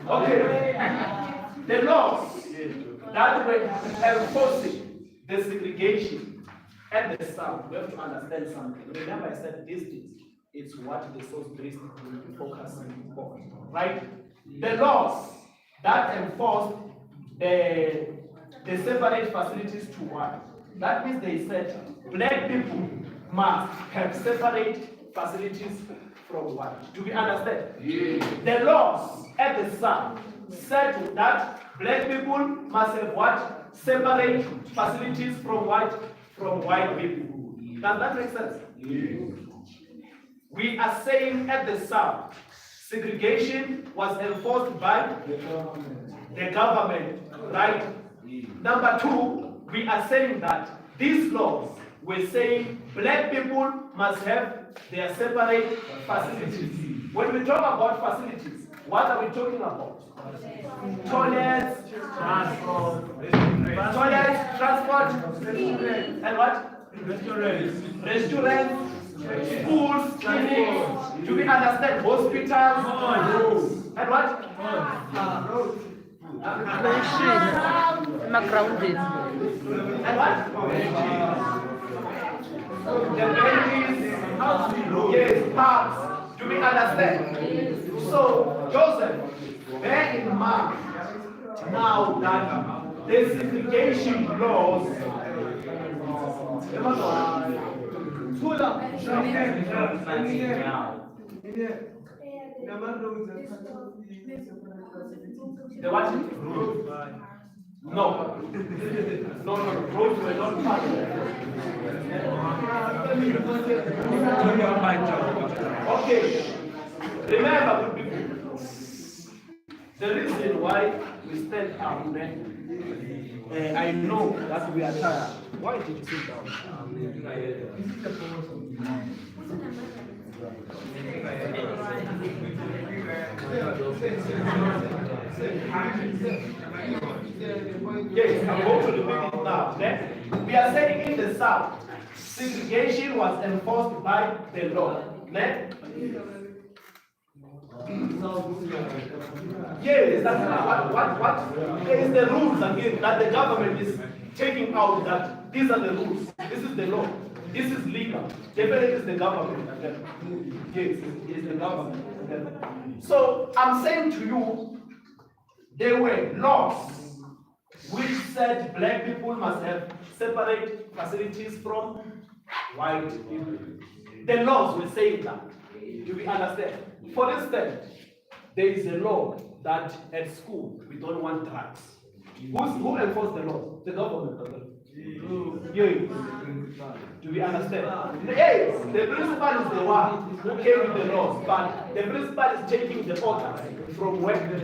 Okay. The laws that were enforcing the segregation at the south. We have to understand something. Remember, I said these things. It's what the source-based will be focusing on, right? The laws that enforced the separate facilities to what? That means they said black people must have separate facilities from white. Do we understand? Yeah. The laws at the south said that black people must have what? Separate facilities from white people. Does that make sense? Yeah. We are saying at the south, segregation was enforced by the government, right? Number two, we are saying that these laws were saying black people must have their separate facilities. When we talk about facilities, what are we talking about? Toilets, transport, and what? Restaurants, schools, clinics. Do we understand? Hospitals, and what? And what? The babies, yes, parks. Do we understand? So, Joseph, bear in mind now that the segregation laws. The what? No. Roads were not part of it. Okay. Remember, the reason why we stand up, I know that we are tired. Why did you sit down? Yes, I'm going to repeat it now. We are saying in the South, segregation was enforced by the law. Ne? Yes, that's what there is the rules again that the government is taking out, that these are the rules, this is the law, this is legal. Definitely is the government again. Yes, it's the government again. So I'm saying to you, there were laws which said black people must have separate facilities from white people. The laws will say that. Do we understand? For instance, there is a law that at school we don't want drugs. Who enforces the law? The government. Yes. Do we understand? Yes, the principal is the one who came with the laws, but the principal is taking the order from where the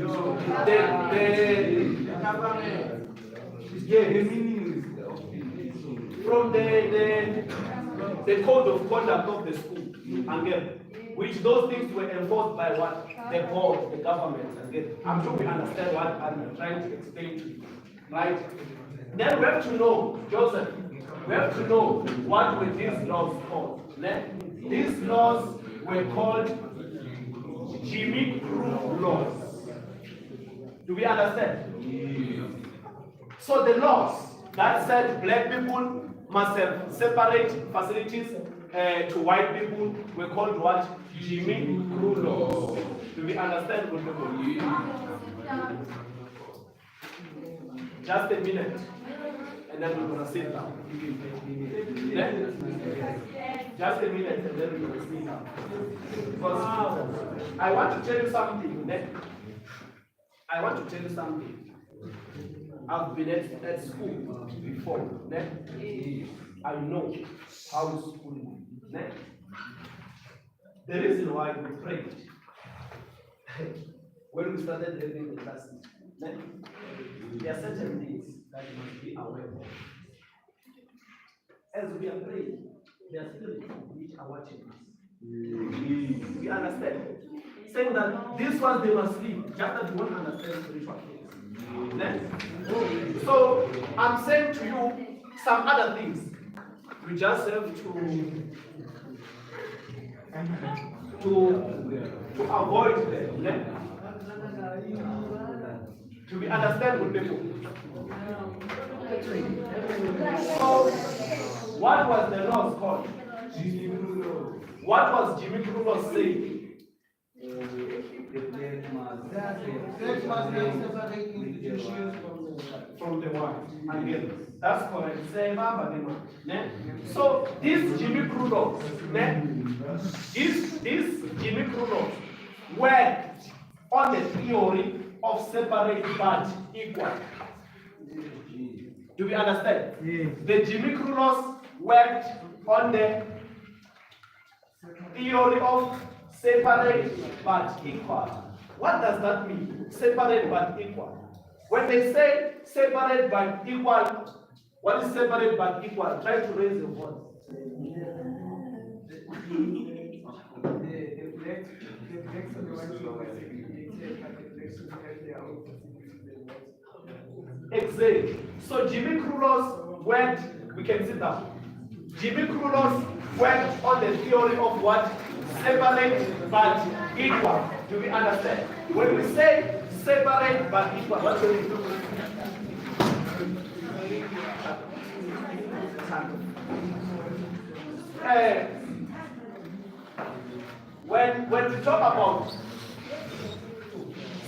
from the code of conduct of the school, again, which those things were enforced by what? The board, the government, again. I'm sure we understand what I'm trying to explain to you, right? Then we have to know, Joseph, we have to know what were these laws called. These laws were called Jimmy Crow laws. Do we understand? So the laws that said black people must have separate facilities to white people were called what? Jimmy Crow laws. Do we understand what we're doing? Just a minute, and then we're going to sit down. Just a minute, and then we're going to sit down. Because I want to tell you something. I want to tell you something. I've been at school before. I know how school is. The reason why we prayed when we started having the classes, there are certain things that you must be aware of. As we are praying, there are spirits which are watching us. We understand. Saying that these ones they must sleep, just that you won't understand spiritual things. So I'm saying to you some other things. We just have to avoid them. Do we understand with people? So, what was the law called? What was Jimmy Crow law saying? From the white. Again, that's correct. So these Jimmy Crow laws, these Jimmy Crow laws worked on the theory of separate but equal. Do we understand? Yes. The Jimmy Crow laws worked on the theory of separate but equal. What does that mean? Separate but equal. When they say separate but equal, what is separate but equal? Try to raise your voice. Exactly. So Jimmy Crow laws worked, we can sit down. Jimmy Crow laws worked on the theory of what? Separate but equal. Do we understand? When we say separate but equal, what do we do? When we talk about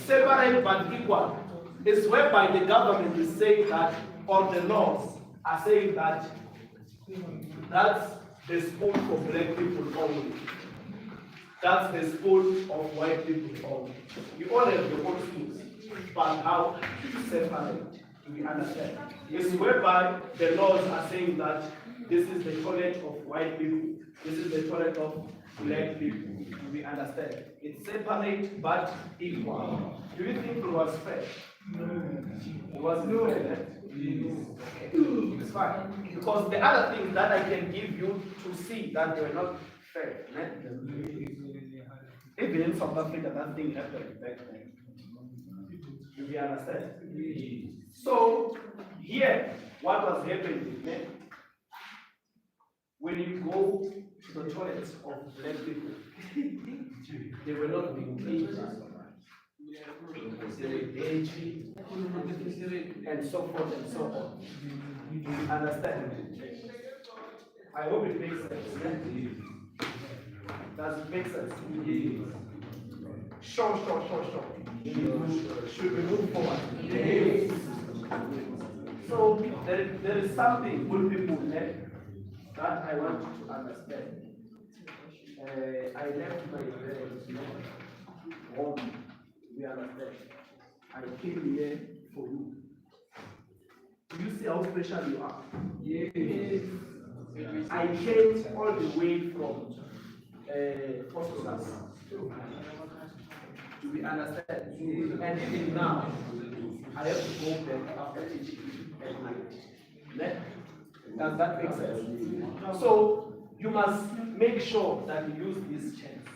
separate but equal, it's whereby the government is saying that, or the laws are saying that that's the school for black people only. That's the school of white people only. You all have your own schools, but how to separate? Do we understand? It's whereby the laws are saying that this is the toilet of white people, this is the toilet of black people. Do we understand? It's separate but equal. Do you think it was fair? It wasn't fair. It's fine. Because the other things that I can give you to see that were not fair. Even in South Africa, that thing happened back then. Do we understand? So, here, what was happening? when you go to the toilets of black people, they were not being cleaned. They were dirty, and so forth and so on. You understand? I hope it makes sense. Does it make sense? Sure. Should we move forward? Yes. So there is something good people left that I want you to understand. I left my parents home. We understand. I came here for you. Do you see how special you are? Yes. I came all the way from Portugal. Do we understand? And even now, I have to go back after teaching at night. Does that make sense? So you must make sure that you use this chance.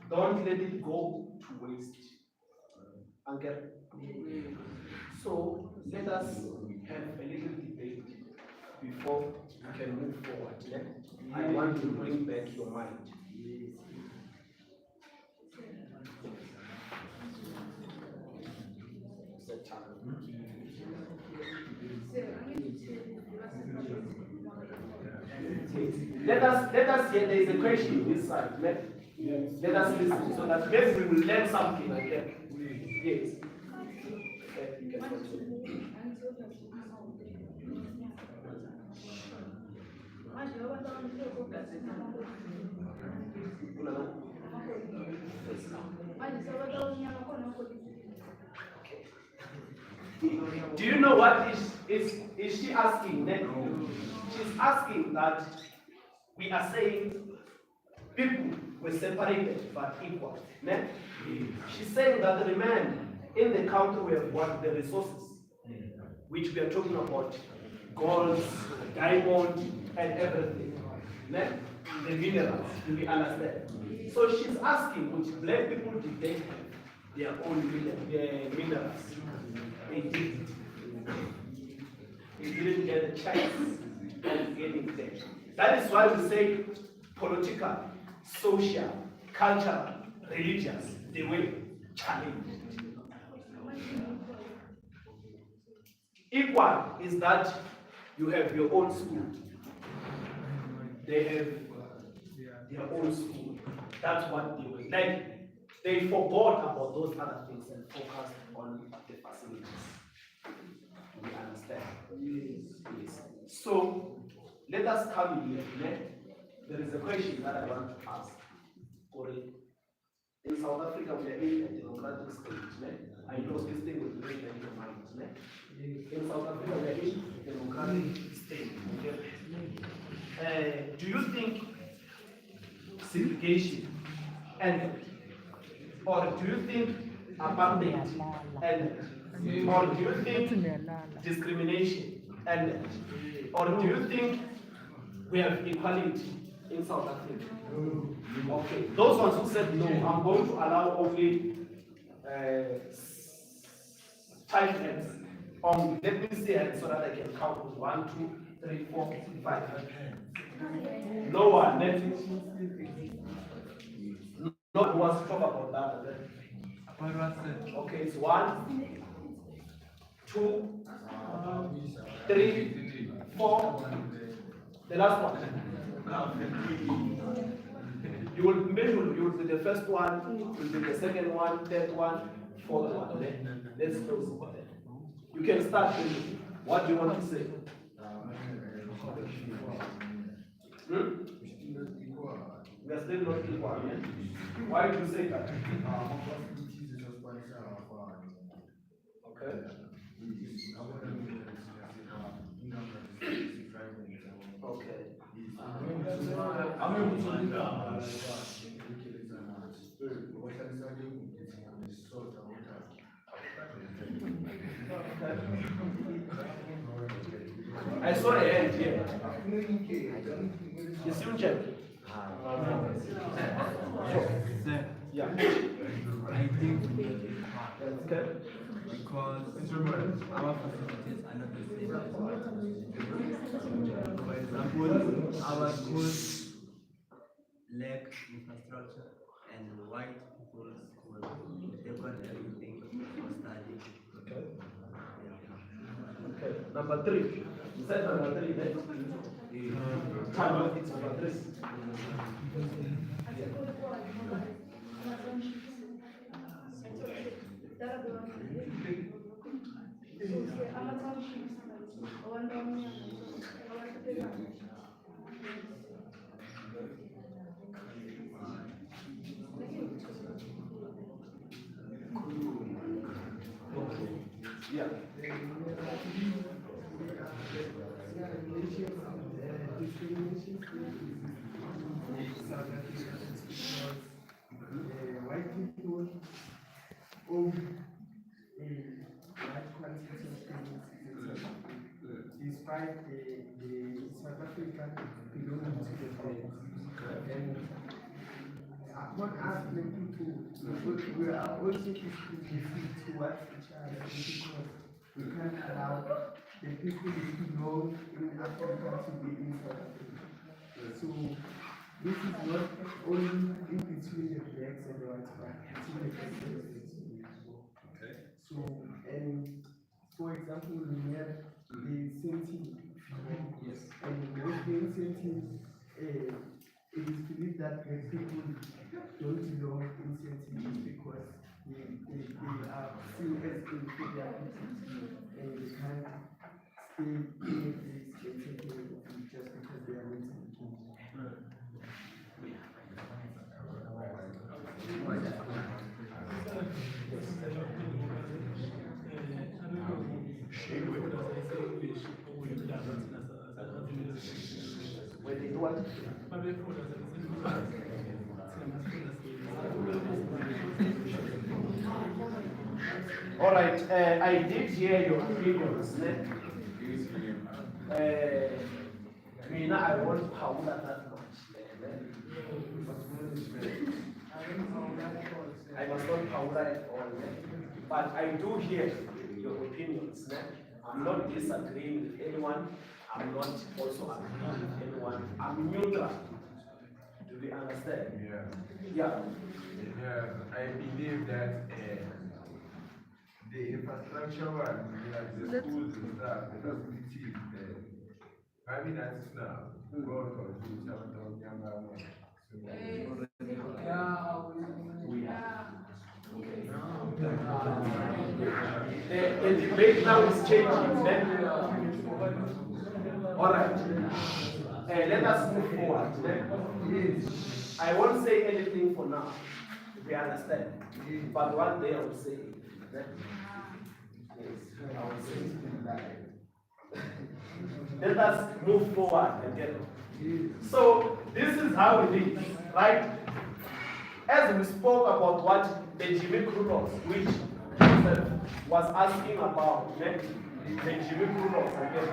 Don't let it go to waste. Okay? So let us have a little debate before we can move forward. Yeah? I want to bring back your mind. Let us hear, there is a question this side. Let us listen so that maybe we will learn something again. Yes. You can continue. Do you know what is she asking? She's asking that we are saying people were separated but equal. She's saying that the men in the country we have got the resources, which we are talking about, gold, diamond, and everything. The minerals, do we understand? So she's asking which black people did they have their own minerals? They didn't. They didn't get a chance of getting there. That is why we say political, social, cultural, religious, they were challenged. Equal is that you have your own school. They have their own school. That's what they were like. They forgot about those other things and focused on the facilities. We understand? Yes. So let us come here. There is a question that I want to ask. In South Africa, we are in a democratic state. I know this thing will bring in your mind. In South Africa, we are in a democratic state. Do you think segregation ended? Or do you think apartheid ended? Or do you think discrimination ended? Or do you think we have equality in South Africa? Okay, those ones who said no, I'm going to allow only 5 hands. Let me see hands so that I can count. 1, 2, 3, 4, 5. No one. No one wants to talk about that. Okay, it's 1, 2, 3, 4. The last one. You will be the first one, you will be the second one, third one, fourth one. Let's close. You can start with what do you want to say? We are still not equal. Why do you say that? Okay. Okay. I saw a hand here. You still check? Yeah. I think because our facilities are not the same. For example, schools lack infrastructure, and white people's school, they've got everything for study. Okay. Okay. Number three. You said number three, right? Time out, it's number three. Yeah. White people own a large quantity of things despite the South Africa belonging to the province. And upon asking people, we are also discriminating towards each other because we can't allow the people who know in Africa to be in South Africa. So this is not only in between the blacks and the whites, but between the people. Okay. So, and for example, we have the incentive, yes, and with the incentive, it is believed that the people don't belong incentives because they are seen as inferior people and they can't stay in a place and take care of them just because they are mentally ill. When they do what? All right, I did hear your opinions. I want Paula that much. I must not Paula at all. But I do hear your opinions. I'm not disagreeing with anyone. I'm not also agreeing with anyone. I'm neutral. Do we understand? Yeah. I believe that the infrastructure one, like the schools and stuff, the facilities, having access now, God or do something younger. The debate now is changing. All right. Let us move forward. I won't say anything for now. We understand. But one day I will say it. Yes, I will say it. Let us move forward again. So this is how it is, right? As we spoke about what the Jimmy Crow laws, which was asking about the Jimmy Crow laws again.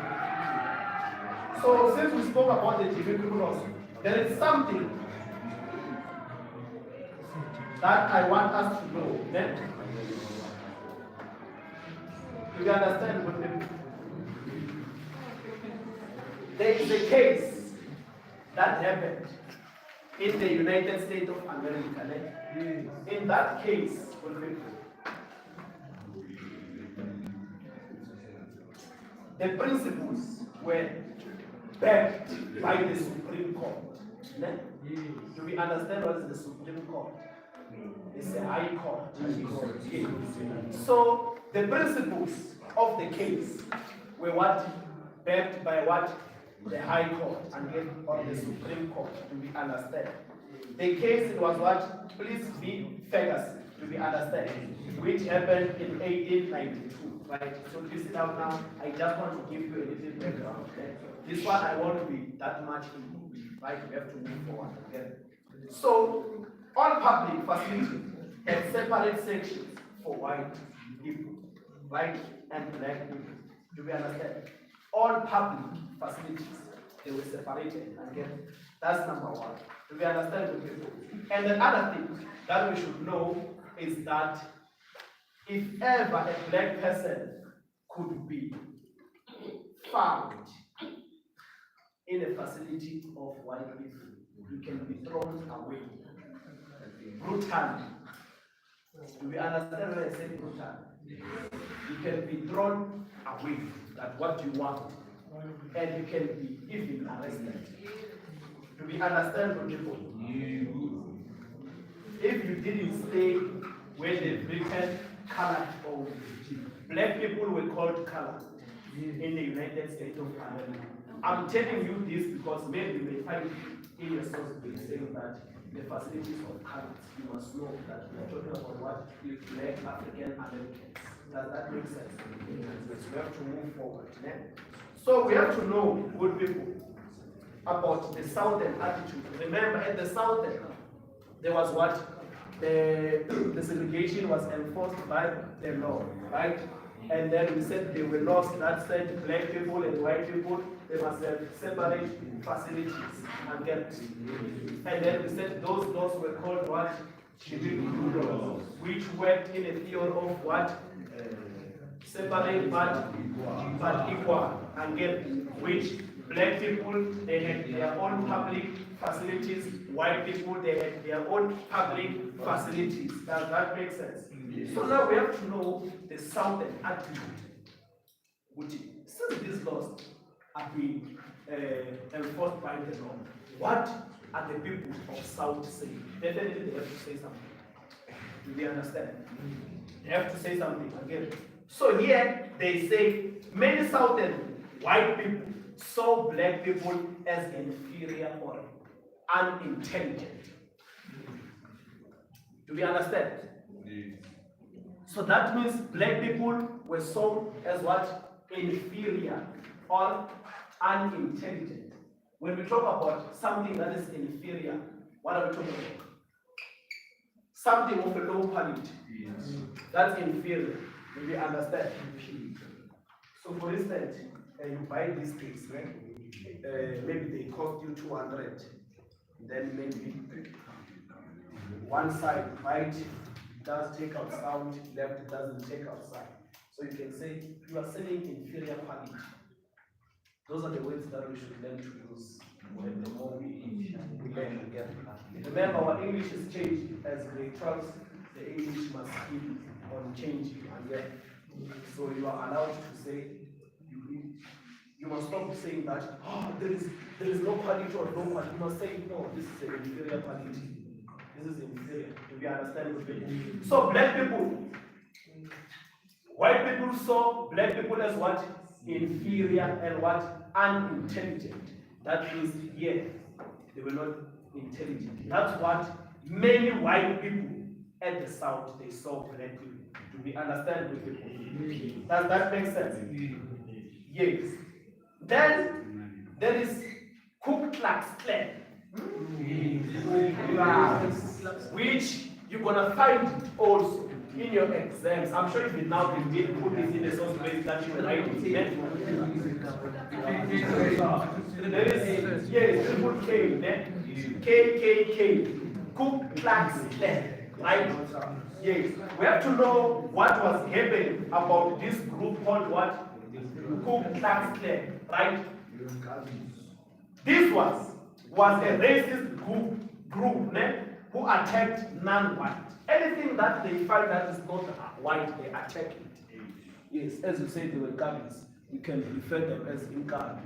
So since we spoke about the Jimmy Crow laws, there is something that I want us to know. Do you understand what there is a case that happened in the United States of America. In that case, the principles were backed by the Supreme Court. Do we understand what is the Supreme Court? It's a high court. So the principles of the case were what? Backed by what? The High Court and on the Supreme Court. Do we understand? The case it was what? Please be Ferguson. Do we understand? Which happened in 1892. Right? So please sit down now. I just want to give you a little background. Okay? This one I won't be that much in. Right? We have to move forward again. So all public facilities have separate sections for white people, white and black people. Do we understand? All public facilities, they were separated. Again, that's number one. Do we understand the people? And the other thing that we should know is that if ever a black person could be found in a facility of white people, you can be thrown away brutally. Do we understand when I say brutal? You can be thrown away, that's what you want, and you can be even arrested. Do we understand what people? If you didn't stay where they've written colored or black people were called colored in the United States of America. I'm telling you this because maybe you may find in your source saying that the facilities of colors, you must know that we are talking about what? Black African Americans. Does that make sense? So we have to move forward. Yeah? So we have to know, good people, about the Southern attitude. Remember, at the Southern, there was what? The segregation was enforced by the law, right? And then we said there were laws that said black people and white people, they must have separate facilities and get. And then we said those laws were called what? Judicial laws, which worked in a theory of what? Separate but equal, and get which black people, they had their own public facilities, white people, they had their own public facilities. Does that make sense? So now we have to know the Southern attitude, which since these laws are being enforced by the law, what are the people of South saying? Definitely they have to say something. Do they understand? They have to say something again. So here they say many Southern white people saw black people as inferior or unintelligent. Do we understand? Yes. So that means black people were saw as what? Inferior or unintelligent. When we talk about something that is inferior, what are we talking about? Something of a low quality. Yes. That's inferior. Do we understand? So for instance, you buy these things, right? Maybe they cost you 200. Then maybe one side right does take out sound, left doesn't take out sound. So you can say you are selling inferior quality. Those are the words that we should learn to use when the more we learn together. Remember, our English has changed as grade 12. The English must keep on changing, and then so you are allowed to say you must stop saying that there is no quality or no quality. You must say no, this is an inferior quality. This is inferior. Do we understand what we So black people, white people saw black people as what? Inferior and what? Unintelligent. That means they were not intelligent. That's what many white people at the South they saw black people. Do we understand what people? Does that make sense? Yes. Then there is Ku Klux Klan, which you're gonna find it also in your exams. I'm sure if you now did put this in a source place that you will write it. There is triple K, KKK, Ku Klux Klan, right? Yes. We have to know what was happening about this group called what? Ku Klux Klan, right? This was a racist group who attacked non-white. Anything that they find that is not white, they attack it. Yes, as you say, they were Gabis. You can refer them as Inca.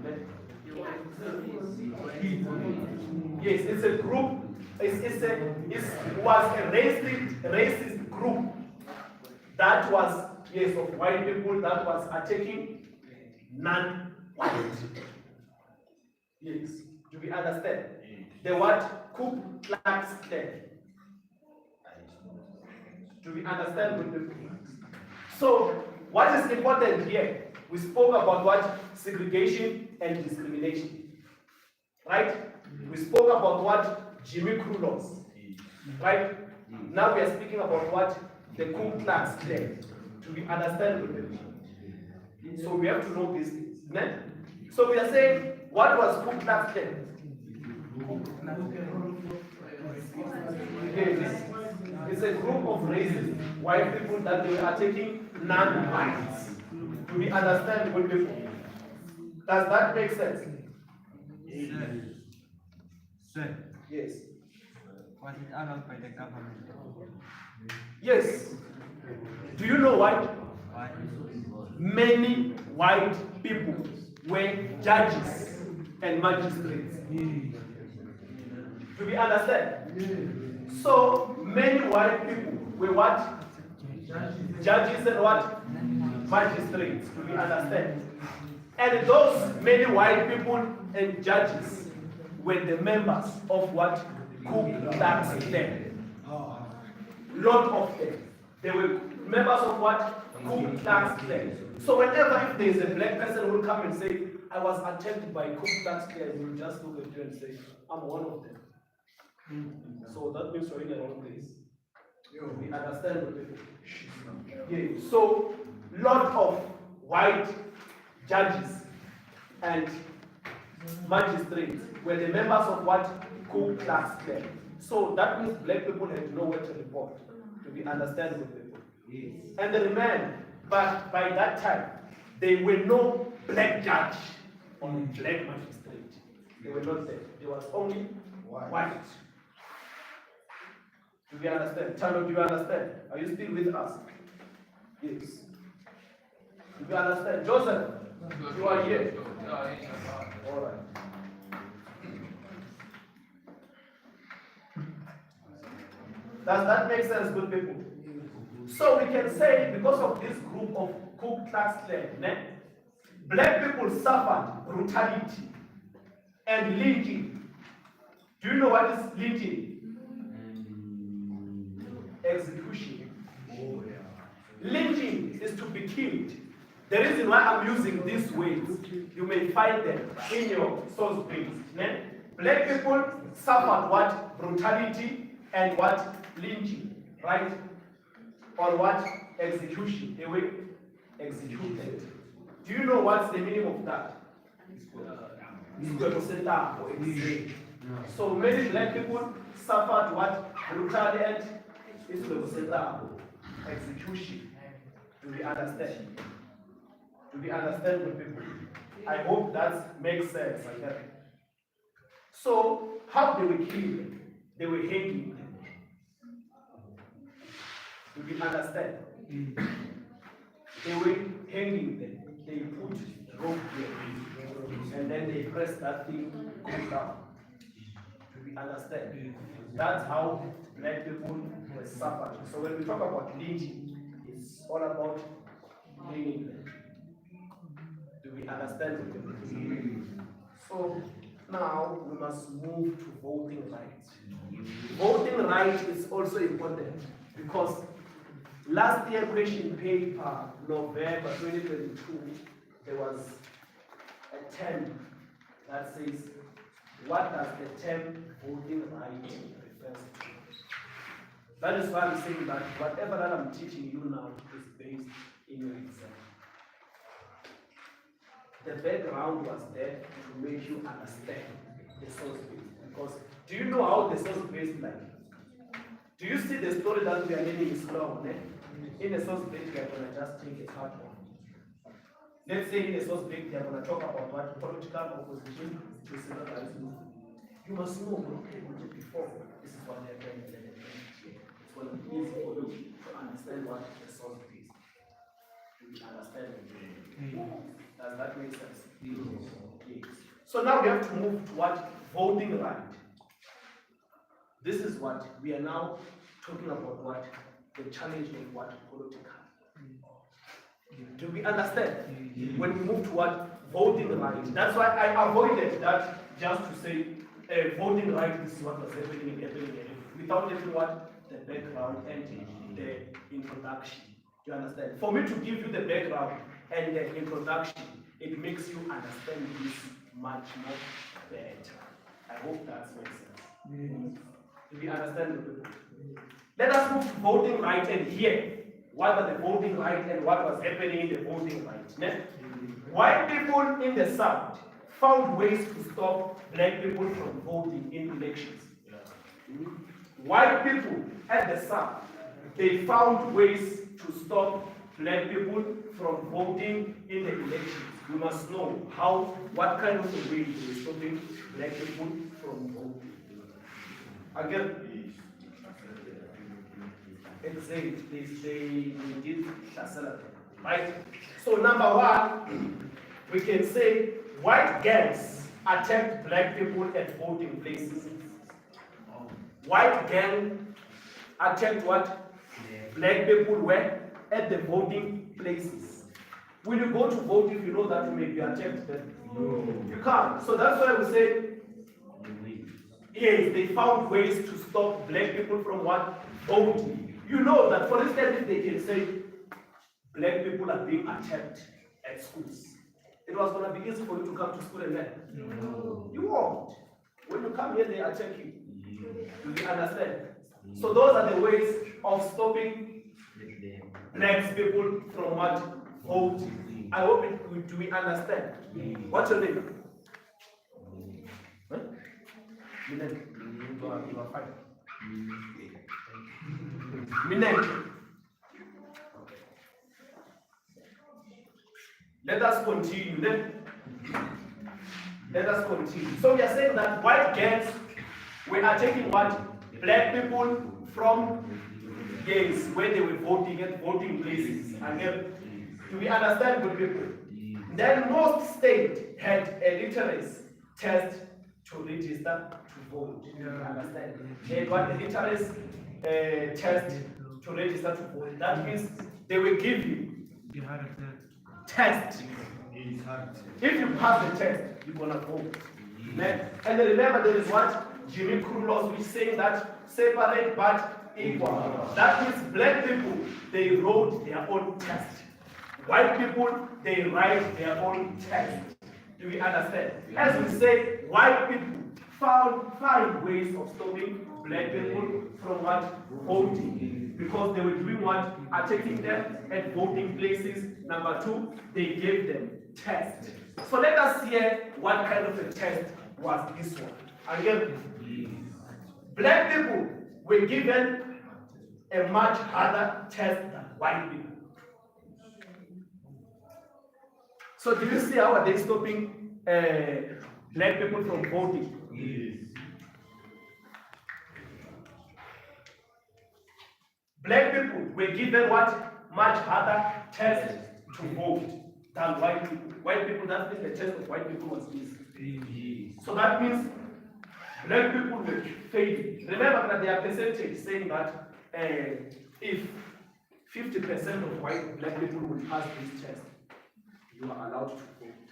Yes, it's a group. It was a racist group that was of white people that was attacking non-white. Yes. Do we understand? The what? Ku Klux Klan. Do we understand what the So, what is important here? We spoke about what? Segregation and discrimination. Right? We spoke about what? Jimmy Crow laws. Right? Now we are speaking about what? The Ku Klux Klan. Do we understand what the So we have to know these things. So we are saying, what was Ku Klux Klan? It's a group of racist white people that they were attacking non-whites. Do we understand what people? Does that make sense? Sir, Yes. was it allowed by the government? Yes. Do you know why? Why? Many white people were judges and magistrates. Do we understand? So many white people were what? Judges and what? Magistrates. Do we understand? And those many white people and judges were the members of what? Ku Klux Klan. Lot of them. They were members of what? Ku Klux Klan. So whenever if there is a black person who will come and say, I was attacked by Ku Klux Klan, you will just look at you and say, I'm one of them. So that means you're in the wrong place. We understand what people. Yeah. So lot of white judges and magistrates were the members of what? Ku Klux Klan. So that means black people had nowhere to report. Do we understand what people? Yes. And remember, but by that time, there were no black judge or black magistrate. They were not there. There was only white. Do we understand? Chalo, do you understand? Are you still with us? Yes. Do you understand? Joseph, you are here. All right. Does that make sense, good people? So we can say, because of this group of Ku Klux Klan, black people suffered brutality and lynching. Do you know what is lynching? Execution. Lynching is to be killed. The reason why I'm using these words, you may find them in your source base. Black people suffered what? Brutality and what? Lynching, right? Or what? Execution. They were executed. Do you know what's the meaning of that? So many black people suffered what? Brutality and execution. Do we understand? Do we understand the people? I hope that makes sense. So, how they were killed them? They were hanging them. Do we understand? They were hanging them. They put rope there, and then they press that thing down. Do we understand? That's how black people were suffering. So when we talk about lynching, it's all about hanging them. Do we understand? So now we must move to voting rights. Voting rights is also important because last year question paper, November 2022, there was a term that says, what does the term voting right refer to? That is why I'm saying that whatever that I'm teaching you now is based in your exam. The background was there to make you understand the source base. Because do you know how the source base is like? Do you see the story that we are learning is long? In the source base, we are going to just take a part one. Let's say in the source base, we are going to talk about what political opposition to civil rights movement. You must know before this is what they are going to learn. It's going to be easy for you to understand what the source base is. Do you understand it? Does that make sense? Yes. So now we have to move to what? Voting right. This is what we are now talking about, what? The challenge of what? Political. Do we understand? When we move to what? Voting right. That's why I avoided that just to say voting right, this is what was happening without getting what? The background and the introduction. Do you understand? For me to give you the background and the introduction, it makes you understand this much more better. I hope that makes sense. Do we understand the people? Let us move to voting right and hear what are the voting right and what was happening in the voting right. White people in the South found ways to stop black people from voting in elections. White people at the South, they found ways to stop black people from voting in the elections. We must know what kind of a way they are stopping black people from voting. Again, they did Shasala, right? So number one, we can say white gangs attacked black people at voting places. White gang attacked what? Black people were at the voting places. When you go to vote, if you know that you may be attacked, then you can't. So that's why we say, yes, they found ways to stop black people from what? Voting. You know that, for instance, if they can say black people are being attacked at schools, it was going to be easy for you to come to school and learn. No. You won't. When you come here, they attack you. Do you understand? So those are the ways of stopping black people from what? Voting. I hope do we understand? What's your name? What? You are fine. Let us continue. Let us continue. So we are saying that white gangs were attacking what? Black people from where they were voting at voting places. And then, do we understand, good people? Then most states had a literacy test to register to vote. Do you understand? They had what? A literacy test to register to vote. That means they will give you test. If you pass the test, you're gonna vote. And remember, there is what? Jimmy Crow laws which saying that separate but equal. That means black people, they wrote their own test. White people, they write their own test. Do we understand? As we say, white people find ways of stopping black people from what? Voting. Because they were doing what? Attacking them at voting places. Number two, they gave them tests. So let us hear what kind of a test was this one. Again, black people were given a much harder test than white people. So do you see how are they stopping black people from voting? Yes. Black people were given what? Much harder test to vote than white people. White people, that means the test of white people was easy. So that means black people were failing. Remember that there are percentages saying that if 50% of black people will pass this test, you are allowed to vote.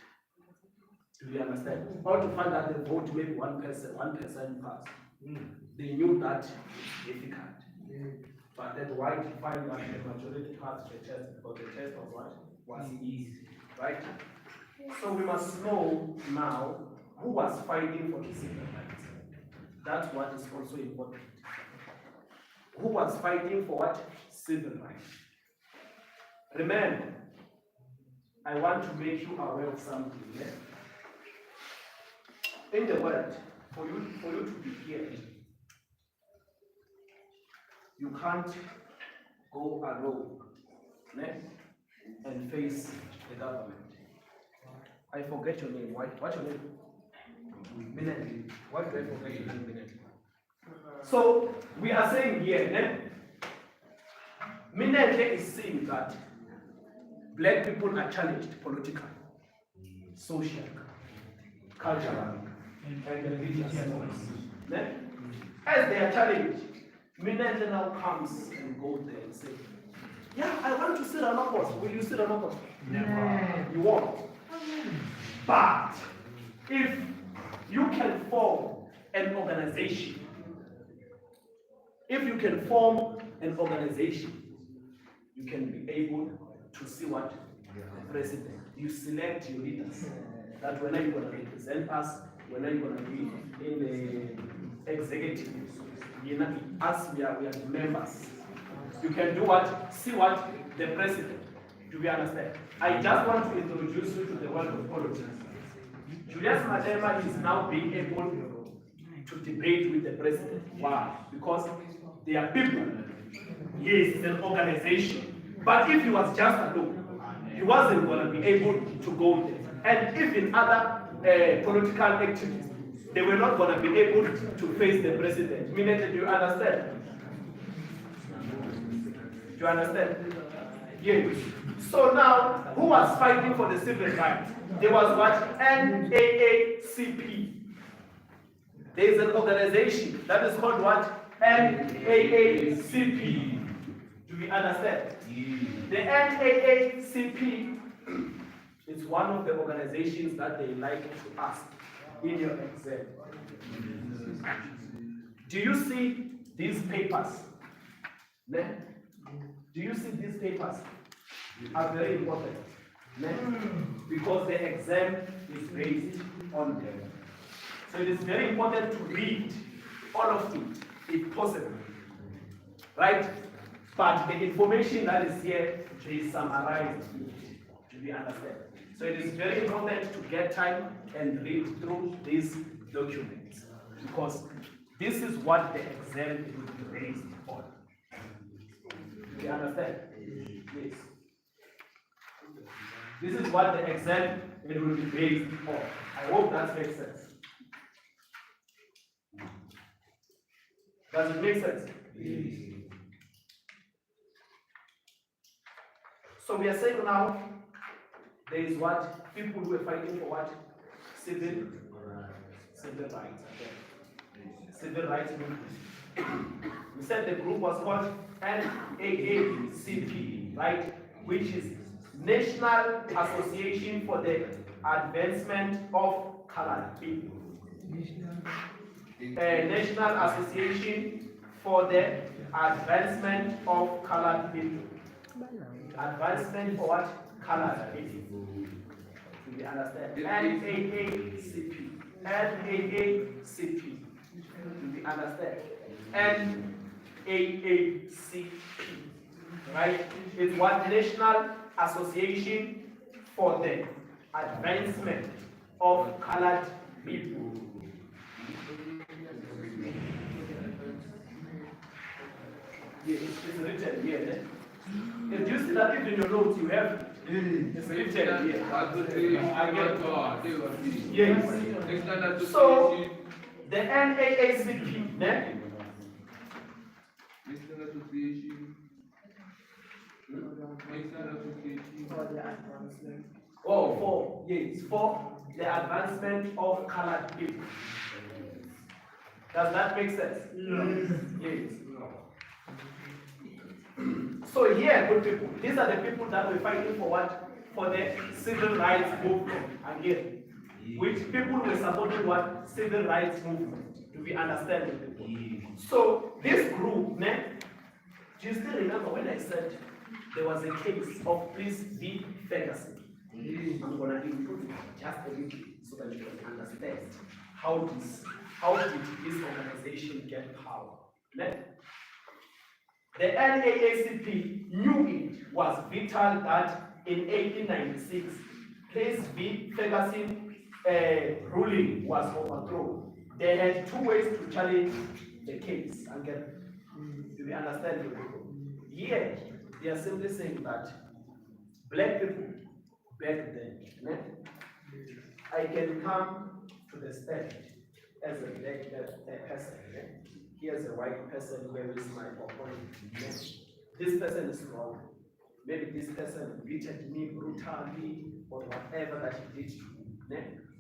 Do you understand? How to find out the vote maybe 1% pass. They knew that it's difficult. But then why to find that the majority passed the test? Because the test of what? Was easy. Right? So we must know now who was fighting for the civil rights. That's what is also important. Who was fighting for what? Civil rights. Remember, I want to make you aware of something. Yeah? In the world, for you to be here, you can't go alone and face the government. I forget your name. What's your name? Minute. Why did I forget your name, Minute? So we are saying here, Minute is saying that black people are challenged politically, socially, culturally, and religiously. As they are challenged, Minete now comes and goes there and says, yeah, I want to sit on opposite. Will you sit on opposite? Never. You won't. But if you can form an organization, you can be able to see what? The president. You select your leaders. That when are you going to represent us? When are you going to be in the executive? As we are members. You can do what? See what? The president. Do we understand? I just want to introduce you to the world of politics. Julius Malema is now being able to debate with the president. Why? Because they are people. Yes, it's an organization. But if he was just alone, he wasn't going to be able to go there. And even other political activists, they were not going to be able to face the president. Meaning, do you understand? Do you understand? Yes. So now, who was fighting for the civil rights? There was what? NAACP. There is an organization that is called what? NAACP. Do we understand? The NAACP is one of the organizations that they like to ask in your exam. Do you see these papers? Do you see these papers? Are very important. Because the exam is based on them. So it is very important to read all of it, if possible. Right? But the information that is here, they summarize it. Do you understand? So it is very important to get time and read through these documents. Because this is what the exam is based on. Do you understand? Yes. This is what the exam it will be based on. I hope that makes sense. Does it make sense? Yes. So we are saying now, there is what? People who are fighting for what? Civil rights. Civil rights movement. We said the group was called NAACP, right? Which is National Association for the Advancement of Colored People. National Association for the Advancement of Colored People. Advancement for what? Colored people. Do you understand? NAACP. NAACP. Do you understand? NAACP. Right? It's what? National Association for the Advancement of Colored People. Yeah, it's written here. If you see that if in your notes you have it's written here. Yes. So the NAACP, for the advancement of colored people. Does that make sense? Yes. So here, good people, these are the people that we're fighting for what? For the civil rights movement. Again, which people were supporting what? Civil rights movement. Do we understand it? So this group, do you still remember when I said there was a case of Prince V. Ferguson? I'm gonna include just a little so that you can understand how did this organization get power. The NAACP knew it was vital that in 1896, Prince V. Ferguson ruling was overthrown. They had two ways to challenge the case. And do we understand the people? Here, they are simply saying that black people back then, I can come to the stage as a black person. Here's a white person, where is my opponent? This person is wrong. Maybe this person beated me brutally or whatever that he did to me.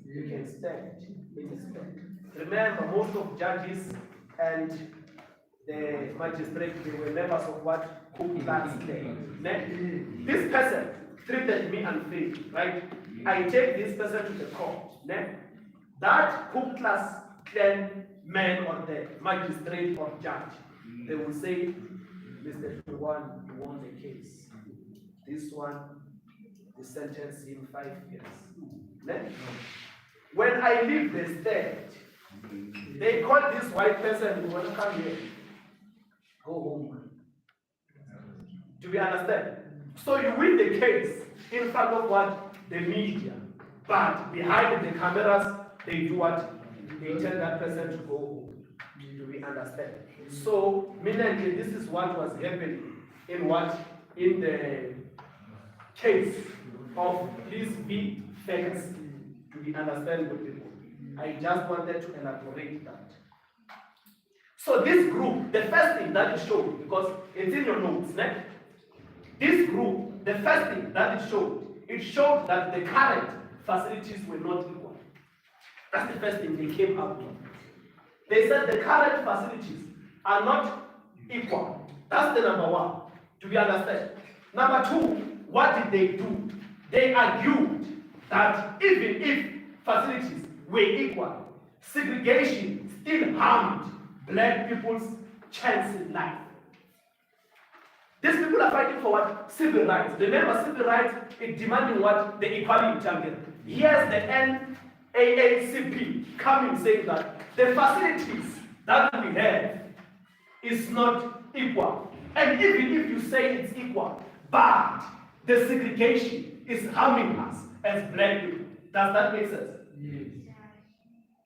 You can stand in his bed. Remember, most of judges and the magistrates, they were members of what? Ku Klux Klan. This person treated me unfairly, right? I take this person to the court. That Ku Klux Klan man or the magistrate or judge, they will say, Mr. One, you won the case. This one, the sentence him 5 years. When I leave the state, they call this white person, you want to come here, go home. Do we understand? So you win the case in front of what? The media. But behind the cameras, they do what? They tell that person to go home. Do we understand? So, meaning this is what was happening in what? in the case of this V facts to be understandable people. I just wanted to elaborate that. So this group, the first thing that it showed, because it's in your notes, né? This group, the first thing that it showed that the current facilities were not equal. That's the first thing they came up with. They said the current facilities are not equal. That's the number one, to be understood. Number two, what did they do? They argued that even if facilities were equal, segregation still harmed black people's chance in life. These people are fighting for what? Civil rights. Remember, civil rights is demanding what? The equality champion. Here's the NAACP coming saying that the facilities that we have is not equal. And even if you say it's equal, but the segregation is harming us as black people. Does that make sense? Yes.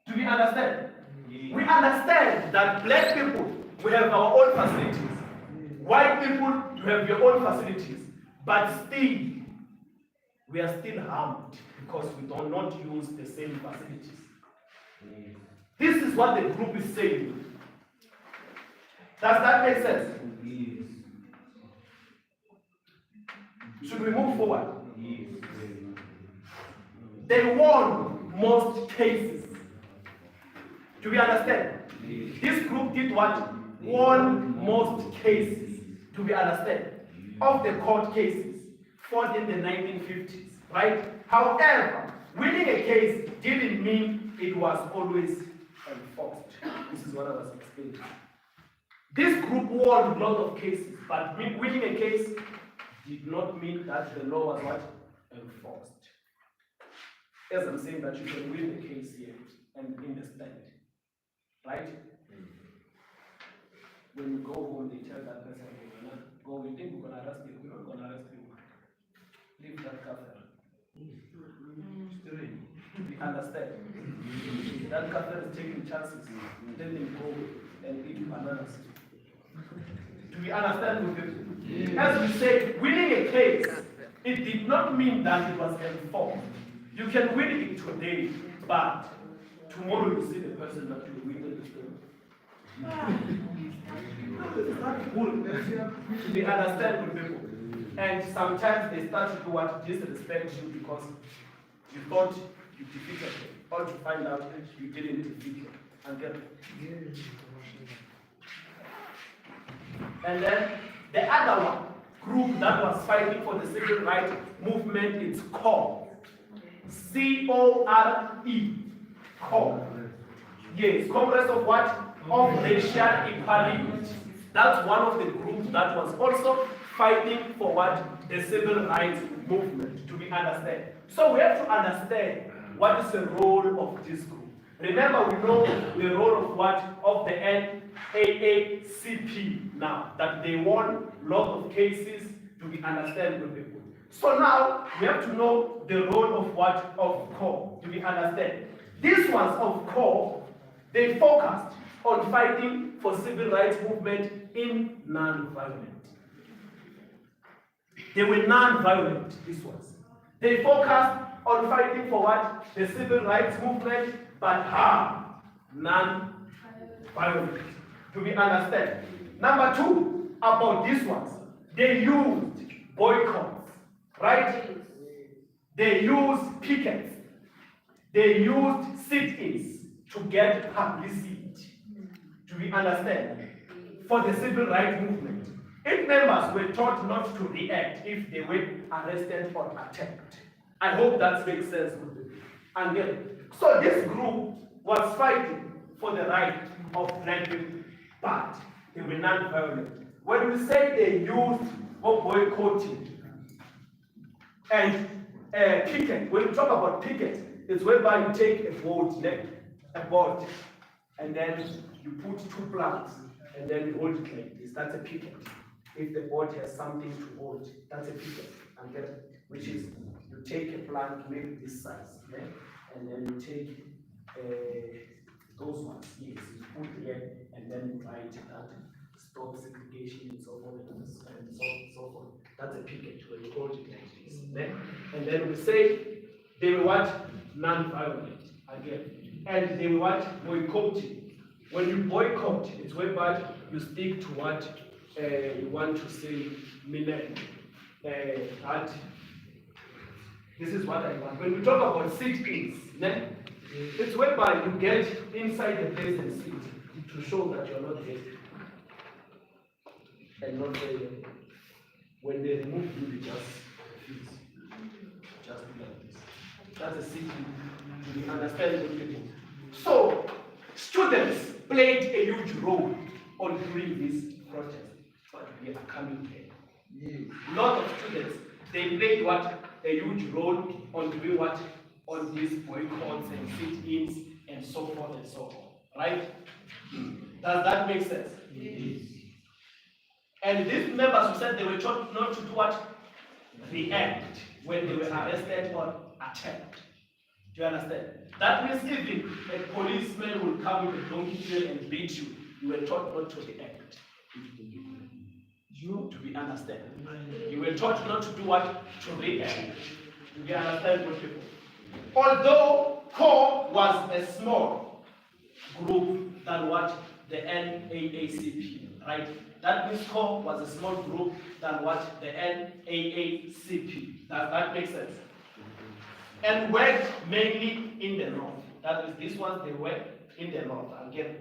Do we understand? Yes. We understand that black people, we have our own facilities. White people, you have your own facilities. But still, we are still harmed because we do not use the same facilities. Yes. This is what the group is saying. Does that make sense? Yes. Should we move forward? Yes. They won most cases. Do we understand? Yes. This group did what? Won most cases. Do we understand? Of the court cases fought in the 1950s, right? However, winning a case didn't mean it was always enforced. This is what I was explaining. This group won a lot of cases, but winning a case did not mean that the law was what? Enforced. As I'm saying that you can win the case here and in the stand, right? When you go home, they tell that person, we're gonna go, we think we're gonna arrest you, we're not gonna arrest you. Leave that cafe. We understand. That cafe is taking chances. Let them go and eat bananas. Do we understand with it? As we say, winning a case, it did not mean that it was enforced. You can win it today, but tomorrow you see the person that you win the story. It's not good. They understand with people. And sometimes they start to do what? Disrespect you because you thought you defeated them. Or to find out you didn't defeat them. And then, and then the other one, group that was fighting for the civil rights movement, it's CORE. C-O-R-E. CORE. Yes, Congress of what? Of Racial Equality. That's one of the groups that was also fighting for what? The civil rights movement, to be understand. So we have to understand what is the role of this group. Remember, we know the role of what? Of the NAACP now, that they won a lot of cases to be understandable people. So now we have to know the role of what? Of CORE, to be understand. These ones of CORE, they focused on fighting for civil rights movement in non-violent. They were non-violent, these ones. They focused on fighting for what? The civil rights movement, but non-violent. Do we understand? Number two, about these ones, they used boycotts, right? They used pickets. They used sit-ins to get publicity. Do we understand? For the civil rights movement. If members were taught not to react if they were arrested or attacked. I hope that makes sense. And then, so this group was fighting for the right of black people, but they were non-violent. When we say they used boycotting and picket, when we talk about picket, it's whereby you take a boat, and then you put two planks, and then you hold it like this. That's a picket. If the boat has something to hold, that's a picket. And then, which is, you take a plank, maybe this size, yeah? And then you take those ones, yes, you put here, and then you write that stop segregation and so forth and so forth. That's a picket when you hold it like this. And then we say they were what? Non-violent again. And they were what? Boycotting. When you boycott, it's whereby you stick to what you want to say, meaning that this is what I want. When we talk about sit-ins, it's whereby you get inside the place and sit to show that you're not there. And not there. When they remove you, they just refuse. Just like this. That's a sit-in. You understand what you mean? So, students played a huge role on doing this protest, but we are coming here. A lot of students, they played what? A huge role on doing what? On these boycotts and sit-ins and so forth and so on. Right? Does that make sense? Yes. And these members who said they were taught not to do what? React when they were arrested or attacked. Do you understand? That means even a policeman will come with a donkey tail and beat you. You were taught not to react. To be understand. You were taught not to do what? To react. Do you understand what people? Although CORE was a small group than what? The NAACP, right? That means CORE was a small group than what? The NAACP. Does that make sense? And worked mainly in the north. That is, these ones, they work in the north again.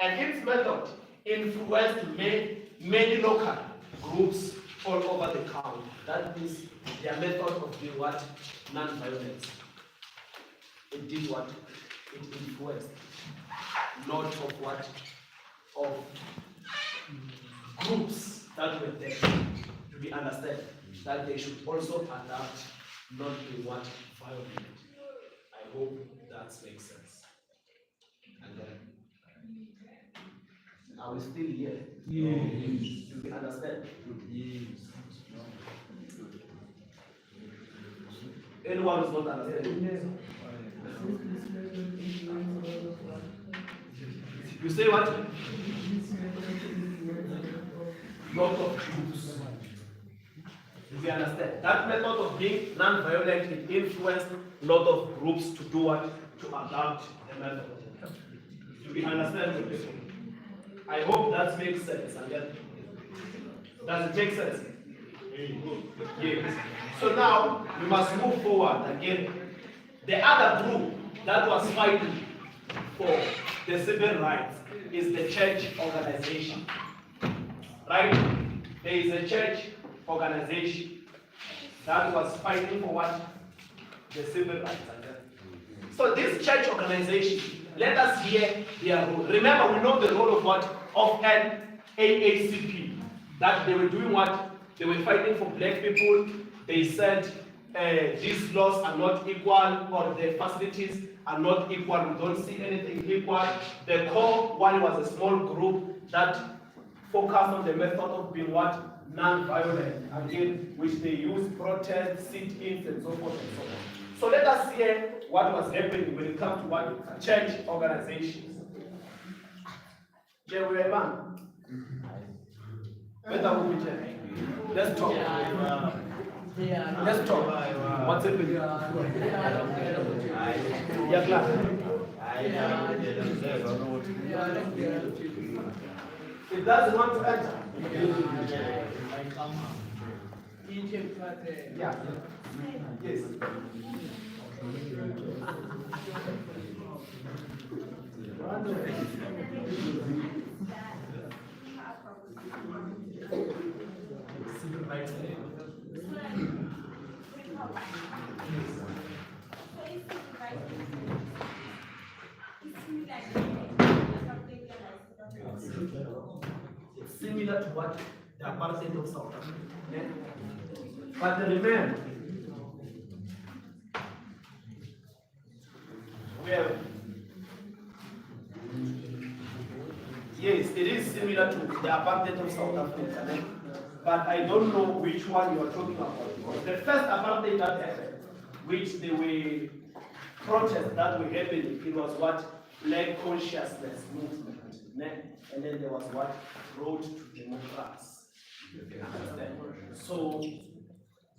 And its method influenced many local groups all over the county. That means their method of doing what? Non-violence. It did what? It influenced lots of what? Of groups that were there. Do we understand? That they should also adapt, not be what? Violent. I hope that makes sense. And then, are we still here? Yes. Do we understand? Yes. Anyone who's not understanding? Yes. You say what? Lot of groups. Do we understand? That method of being non-violent, it influenced a lot of groups to do what? To adapt the method. Do we understand what this is? I hope that makes sense. Does it make sense? Yes. So now we must move forward again. The other group that was fighting for the civil rights is the church organization. Right? There is a church organization that was fighting for what? The civil rights. So this church organization, let us hear their role. Remember, we know the role of what? Of NAACP. That they were doing what? They were fighting for black people. They said these laws are not equal, or the facilities are not equal. We don't see anything equal. The CORE one was a small group that focused on the method of being what? Non-violent, again, which they use protests, sit-ins, and so forth and so on. So let us hear what was happening when it comes to what? Church organizations. Let's talk. Let's talk. What's happening? Yeah, class. It doesn't want to enter. Yeah. Yes. Civil rights. It's similar to what the apartheid of South Africa. Yeah? But remember, we have, yes, it is similar to the apartheid of South Africa. Yeah? But I don't know which one you are talking about. Because the first apartheid that happened, which they were protests that were happening, it was what? Black consciousness movement. And then there was what? Road to democracy. So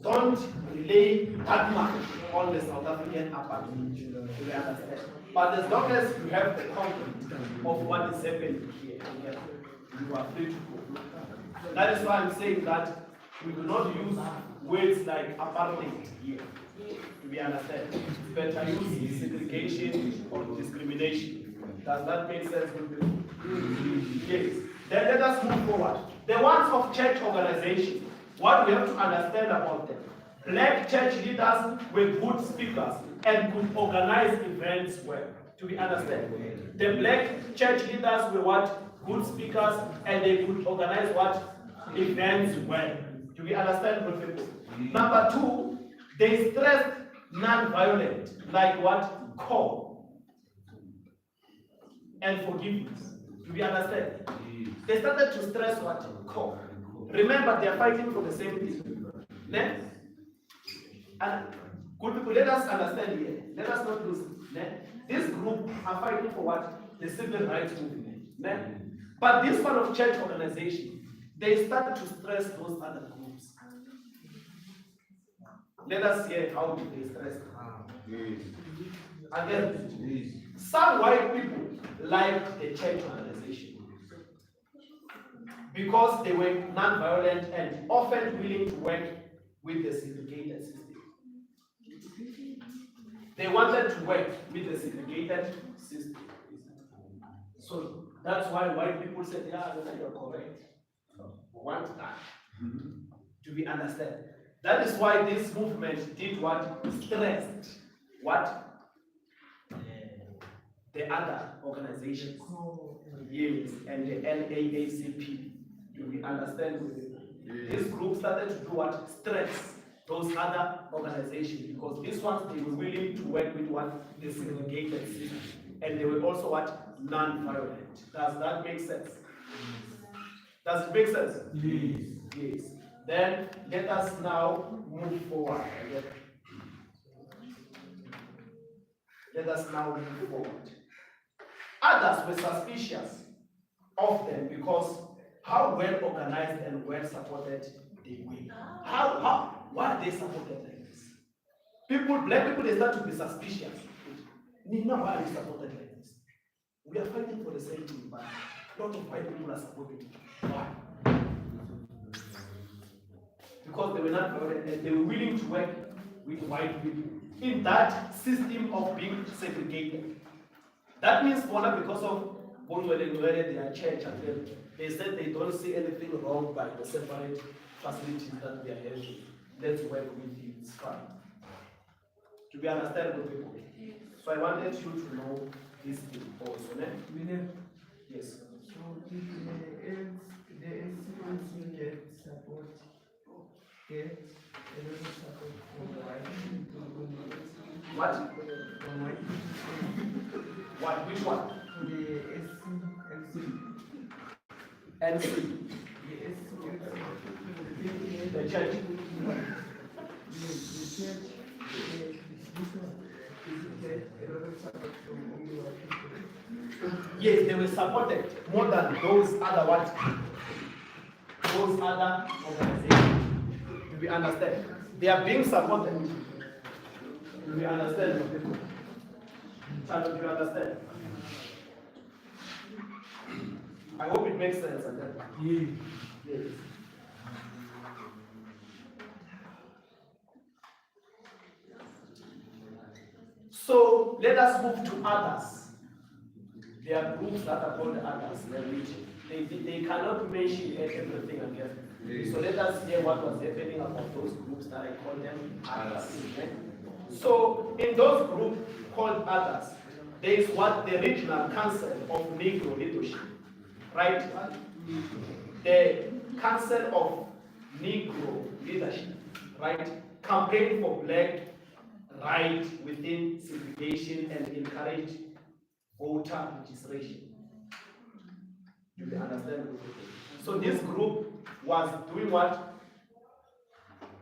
don't relay that much on the South African apartheid, you understand. But as long as you have the content of what is happening here, you are free to go. That is why I'm saying that we do not use words like apartheid here. We understand. It's better use segregation or discrimination. Does that make sense with you? Yes. Then let us move forward. The ones of church organization. What we have to understand about them. Black church leaders were good speakers and could organize events well. Do we understand? The black church leaders were what? Good speakers and they could organize what? Events well. Do we understand what people? Number two, they stressed non-violent, like what? Core and forgiveness. Do we understand? They started to stress what? Core. Remember, they are fighting for the same thing. Ne? And good people, let us understand here. Let us not lose it. Ne? This group are fighting for what? The civil rights movement. Ne? But this one of church organization, they started to stress those other groups. Let us hear how they stress them. Again, some white people liked the church organization because they were non-violent and often willing to work with the segregated system. They wanted to work with the segregated system. So that's why white people said, yeah, you're correct. Want that. Do we understand? That is why this movement did what? Stressed what? The other organizations. Yes, and the NAACP. Do we understand? This group started to do what? Stress those other organizations because these ones they were willing to work with what? The segregated system. And they were also what? Non-violent. Does that make sense? Does it make sense? Yes. Yes. Then let us now move forward. Let us now move forward. Others were suspicious of them because how well organized and well supported they were. Why are they supported like this? Black people, they start to be suspicious. Nina, why are they supported like this? We are fighting for the same thing, but a lot of white people are supporting it. Why? Because they were not violent and they were willing to work with white people in that system of being segregated. That means because of their church and they said they don't see anything wrong by the separate facilities that they are having. Let's work with you, it's fine. To be understandable people. So I wanted you to know this thing also. Yes. So the NCC get support, get a lot of support from white people. What? From white people. What? Which one? The NC. The church. Yes, they were supported more than those other ones. Those other organizations. Do we understand? They are being supported. Do we understand? Do you understand? I hope it makes sense. Yes. So let us move to others. There are groups that are called others. They cannot mention everything again. So let us hear what was happening about those groups that I call them others. So in those groups called others, there is what the Regional Council of Negro Leadership, right? The Council of Negro Leadership, right? Campaign for black rights within segregation and encourage voter registration. Do you understand? So this group was doing what?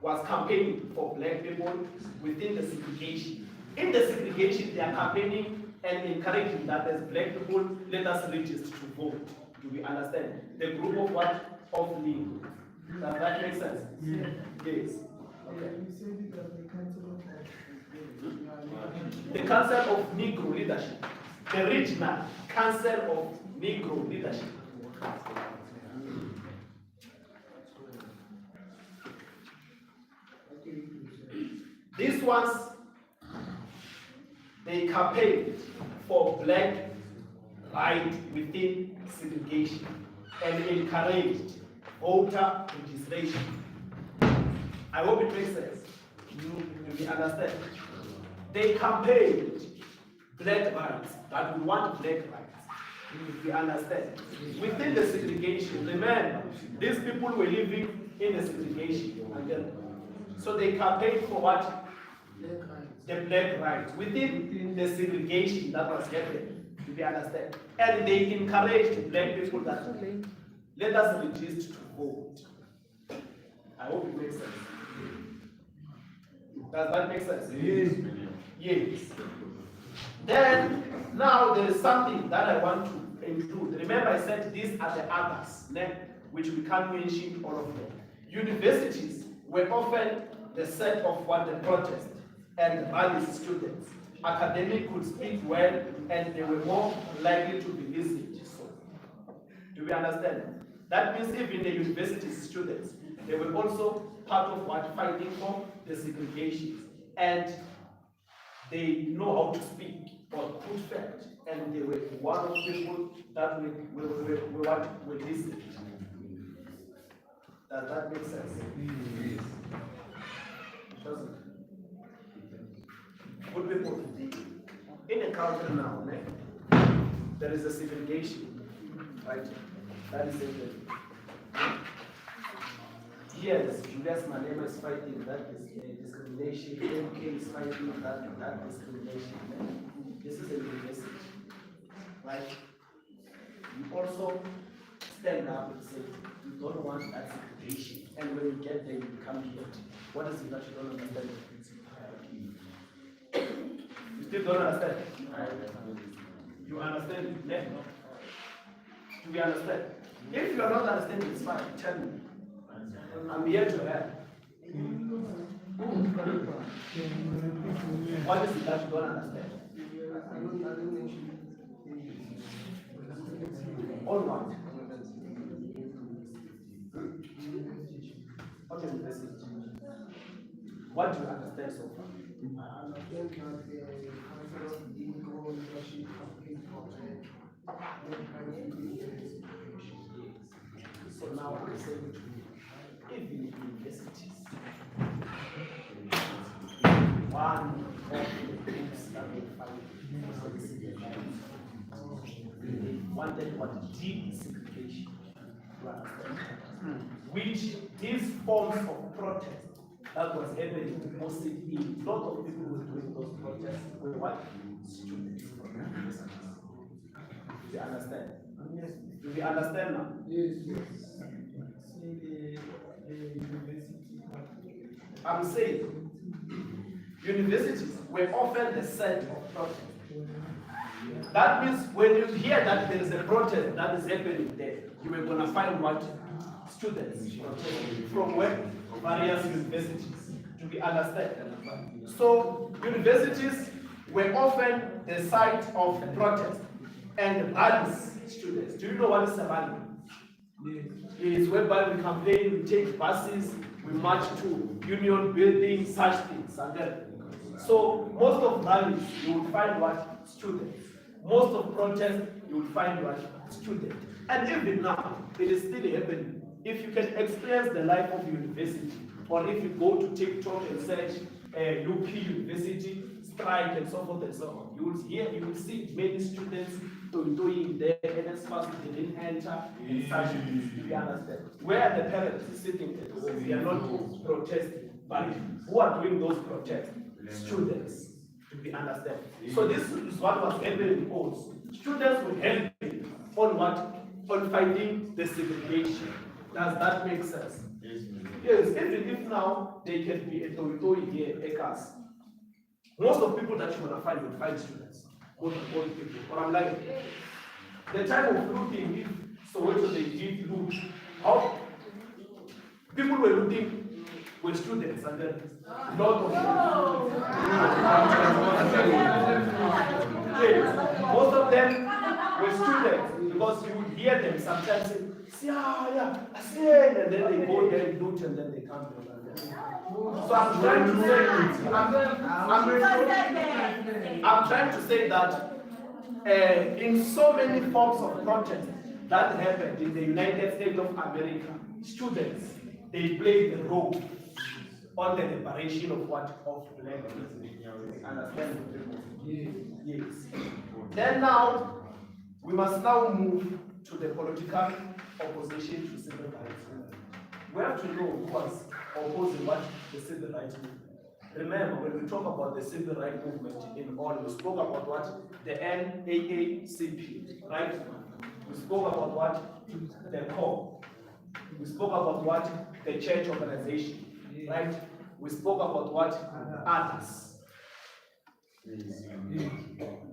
Was campaigning for black people within the segregation. In the segregation, they are campaigning and encouraging that as black people, let us register to vote. Do we understand? The group of what? Of Negro. Does that make sense? Yeah. Yes. Okay. You said it as the council of The Council of Negro Leadership. The Regional Council of Negro Leadership. These ones, they campaigned for black right within segregation and encouraged voter registration. I hope it makes sense. You understand? They campaigned black rights, that we want black rights. We understand. Within the segregation, remember, these people were living in the segregation. So they campaigned for what? The black rights. Within the segregation that was happening. Do we understand? And they encouraged black people that let us register to vote. I hope it makes sense. Does that make sense? Yes. Yes. Then, now there is something that I want to include. Remember I said these are the others, which we can't mention all of them. Universities were often the set of what the protest and rally students. Academics could speak well and they were more likely to be listened to. So, do we understand? That means even the university students, they were also part of what fighting for the segregation. And they know how to speak or put fact, and they were one of the people that were listened. Does that make sense? Yes. Doesn't. Good people. In a culture now, there is a segregation, right? That is it. Yes, Julius Malema is fighting that is discrimination. MK is fighting that discrimination. This is a university, right? You also stand up and say you don't want that segregation, and when you get there, you come here. What is it that you don't understand? You still don't understand? You understand? Yeah. Do we understand? If you are not understanding, it's fine. Tell me. I'm here to help. What is it that you don't understand? All what? What university? What do you understand so far? So now I'm saying to you, even universities, one of the groups that we find for the segregation, they wanted what deep segregation, you understand? Which these forms of protest that was happening mostly in a lot of people were doing those protests were what? Students from universities. Do you understand? Yes. Do we understand now? Yes. The university. I'm saying universities were often the center of protest. That means when you hear that there is a protest that is happening there, you are going to find what? Students protesting from where? Various universities. Do we understand? So universities were often the site of protest and rallies students. Do you know what is a rally? It is whereby we campaign, we take buses, we march to union buildings, such things. And then, so most of rallies, you will find what? Students. Most of protests, you will find what? Students. And even now, it is still happening. If you can experience the life of university, or if you go to TikTok and search UP University, strike and so forth and so on, you will see many students doing their NSFAS, they didn't enter, and such things. Do you understand? Where the parents sitting at home, they are not protesting, but who are doing those protests? Students. Do we understand? So this is what was happening also. Students were helping on what? On fighting the segregation. Does that make sense? Yes, even if now they can be a Toritoi here, Ekas. Most of people that you want to will find students. Old people. But I'm like, the time of looting, if so they did loot, how People were looting with students and then lot of most of them were students because you would hear them sometimes say, yeah, I said, and then they go there and loot and then they come back. So I'm trying to say that in so many forms of protest that happened in the United States of America, students, they played the role on the liberation of what? Of black people. Understand? Yes. Then now, we must now move to the political opposition to civil rights. We have to know who was opposing what? The civil rights movement. Remember, when we talk about the civil rights movement in all, we spoke about what? The NAACP, right? We spoke about what? The CORE. We spoke about what? The church organization, right? We spoke about what? Others.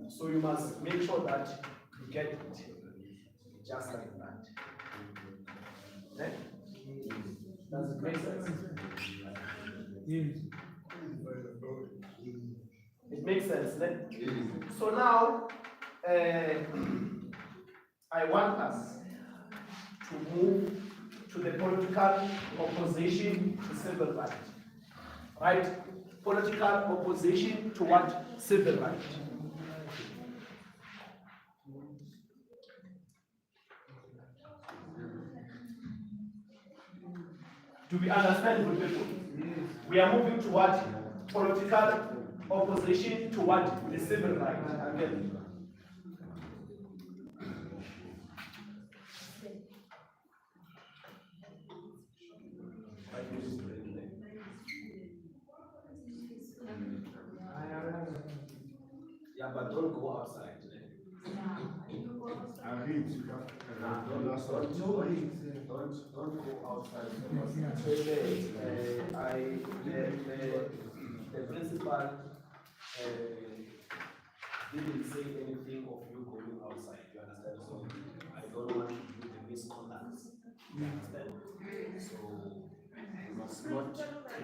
So you must make sure that you get it just like that. Okay? Does it make sense? It makes sense, right? So now, I want us to move to the political opposition to civil rights. Right? Political opposition to what? Civil rights. Do we understand, good people? We are moving to what? Political opposition to what? The civil rights. Again. Yeah, but don't go outside. Don't go outside. The principal didn't say anything of you going outside. You understand? So I don't want to do the misconduct. You understand? So we must not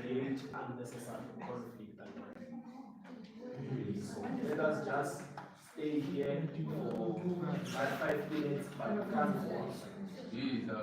create unnecessary conflict. So let us just stay here for 5 minutes, but we can't go outside. Do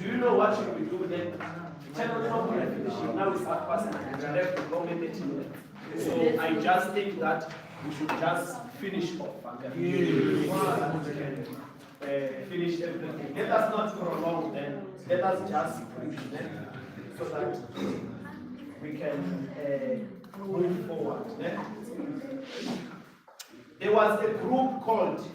you know what should we do then? 10 o'clock we are finishing. Now it's 9:30. We left to go maybe 10 minutes. So I just think that we should just finish off and then finish everything. Let us not prolong then. Let us just finish then so that we can move forward. Then. There was a group called,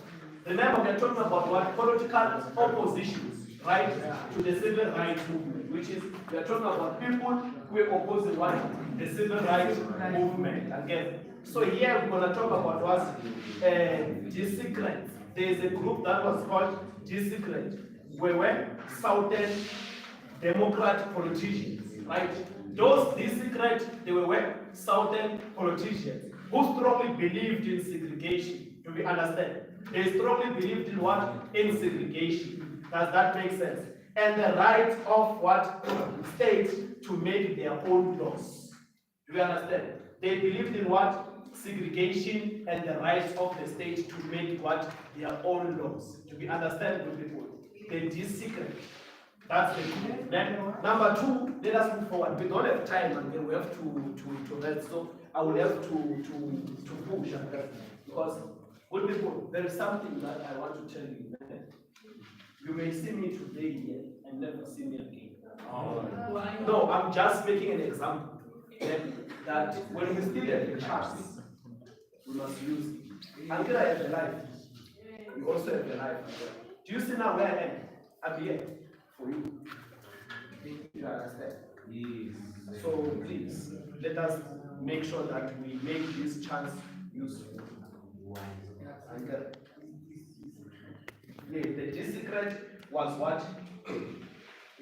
remember we are talking about what? Political oppositions, right? To the civil rights movement, which is, we are talking about people who are opposing what? The civil rights movement. Again. So here we're going to talk about what? Discrimination. There is a group that was called Discrimination, where Southern Democrat politicians, right? Those Discrimination, they were Southern politicians who strongly believed in segregation. Do we understand? They strongly believed in what? In segregation. Does that make sense? And the right of what? States to make their own laws. Do you understand? They believed in what? Segregation and the rights of the state to make what? Their own laws. Do we understand, good people? They disagree. That's the group. Then number 2, let us move forward. We don't have time and then we have to rest. So I will have to push and rest. Because good people, there is something that I want to tell you. You may see me today here and never see me again. No, I'm just making an example. That when we still have a chance, we must use it. Until I have a life, you also have a life. Do you see now where I am? I'm here for you. You understand? Yes. So please, let us make sure that we make this chance useful. And the secret was what?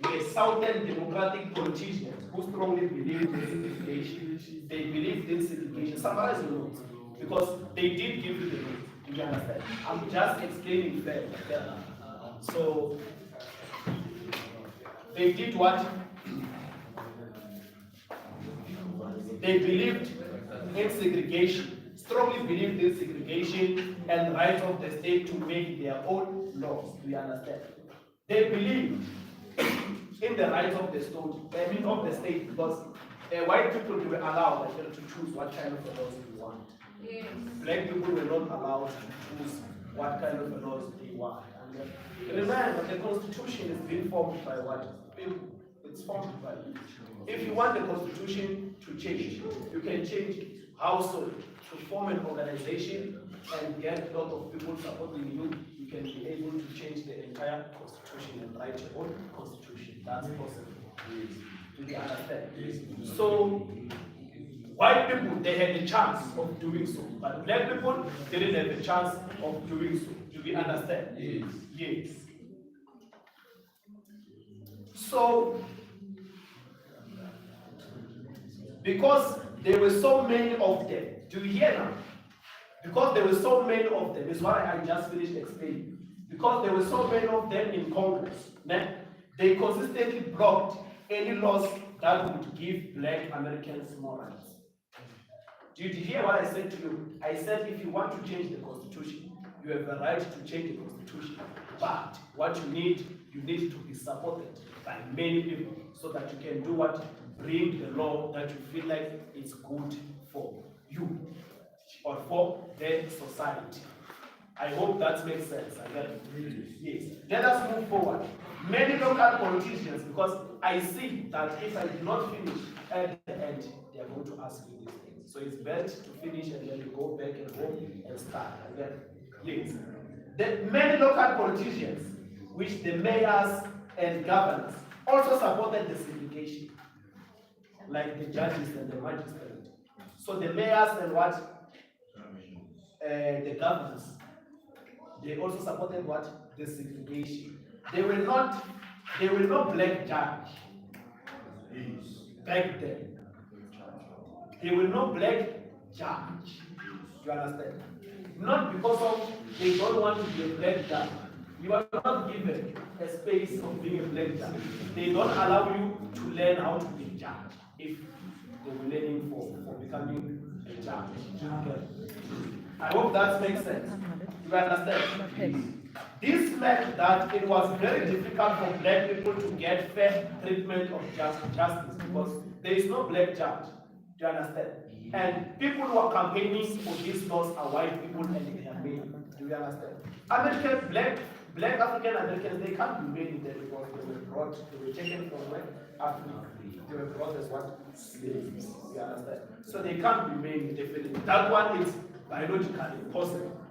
The Southern Democratic politicians who strongly believed in segregation. They believed in segregation. Summarize the notes because they did give you the notes. You understand? I'm just explaining them. So they did what? They believed in segregation, strongly believed in segregation and the right of the state to make their own laws. Do you understand? They believed in the right of the state, because white people were allowed to choose what kind of laws they want. Yes. Black people were not allowed to choose what kind of laws they want. And remember, the Constitution is being formed by what? People. It's formed by you. If you want the Constitution to change, you can change it. How so? To form an organization and get a lot of people supporting you, you can be able to change the entire Constitution and write your own Constitution. That's possible. Do you understand? So, white people, they had a chance of doing so, but black people didn't have a chance of doing so. Do we understand? Yes. Yes. So, because there were so many of them, do you hear now? Because there were so many of them, is what I just finished explaining. Because there were so many of them in Congress, they consistently blocked any laws that would give black Americans more rights. Did you hear what I said to you? I said if you want to change the Constitution, you have the right to change the Constitution. But what you need to be supported by many people so that you can do what? Bring the law that you feel like is good for you or for the society. I hope that makes sense. Yes. Let us move forward. Many local politicians, because I see that if I do not finish at the end, they are going to ask me these things. So it's best to finish and then you go back and home and start. Yes. The many local politicians, which the mayors and governors, also supported the segregation, like the judges and the magistrates. So the mayors and what? The governors, they also supported what? The segregation. They were not black judge back then. They were not black judge. You understand? Not because of they don't want to be a black judge. You are not given a space of being a black judge. They don't allow you to learn how to be a judge if they were learning for becoming a judge. Okay. I hope that makes sense. You understand? This meant that it was very difficult for black people to get fair treatment of justice because there is no black judge. Do you understand? And people who are campaigning for these laws are white people and they are male. Do you understand? Black African Americans, they can't be made in there because they were taken from where? Africa. They were brought as what? Slaves. You understand? So they can't be made definitely. That one is biologically impossible.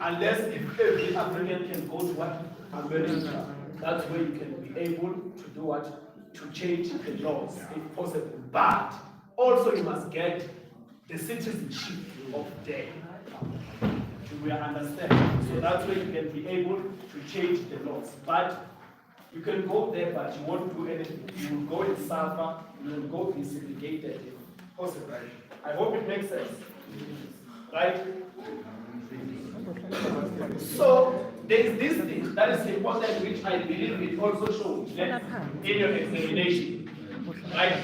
Unless if every African can go to what? America. That's where you can be able to do what? To change the laws, if possible. But also you must get the citizenship of them. Do we understand? So that's where you can be able to change the laws. But you can go there, but you won't do anything. You will go and suffer, you will go be segregated if possible. I hope it makes sense. Right? So there is this thing that is important, which I believe it also shows in your examination. Right?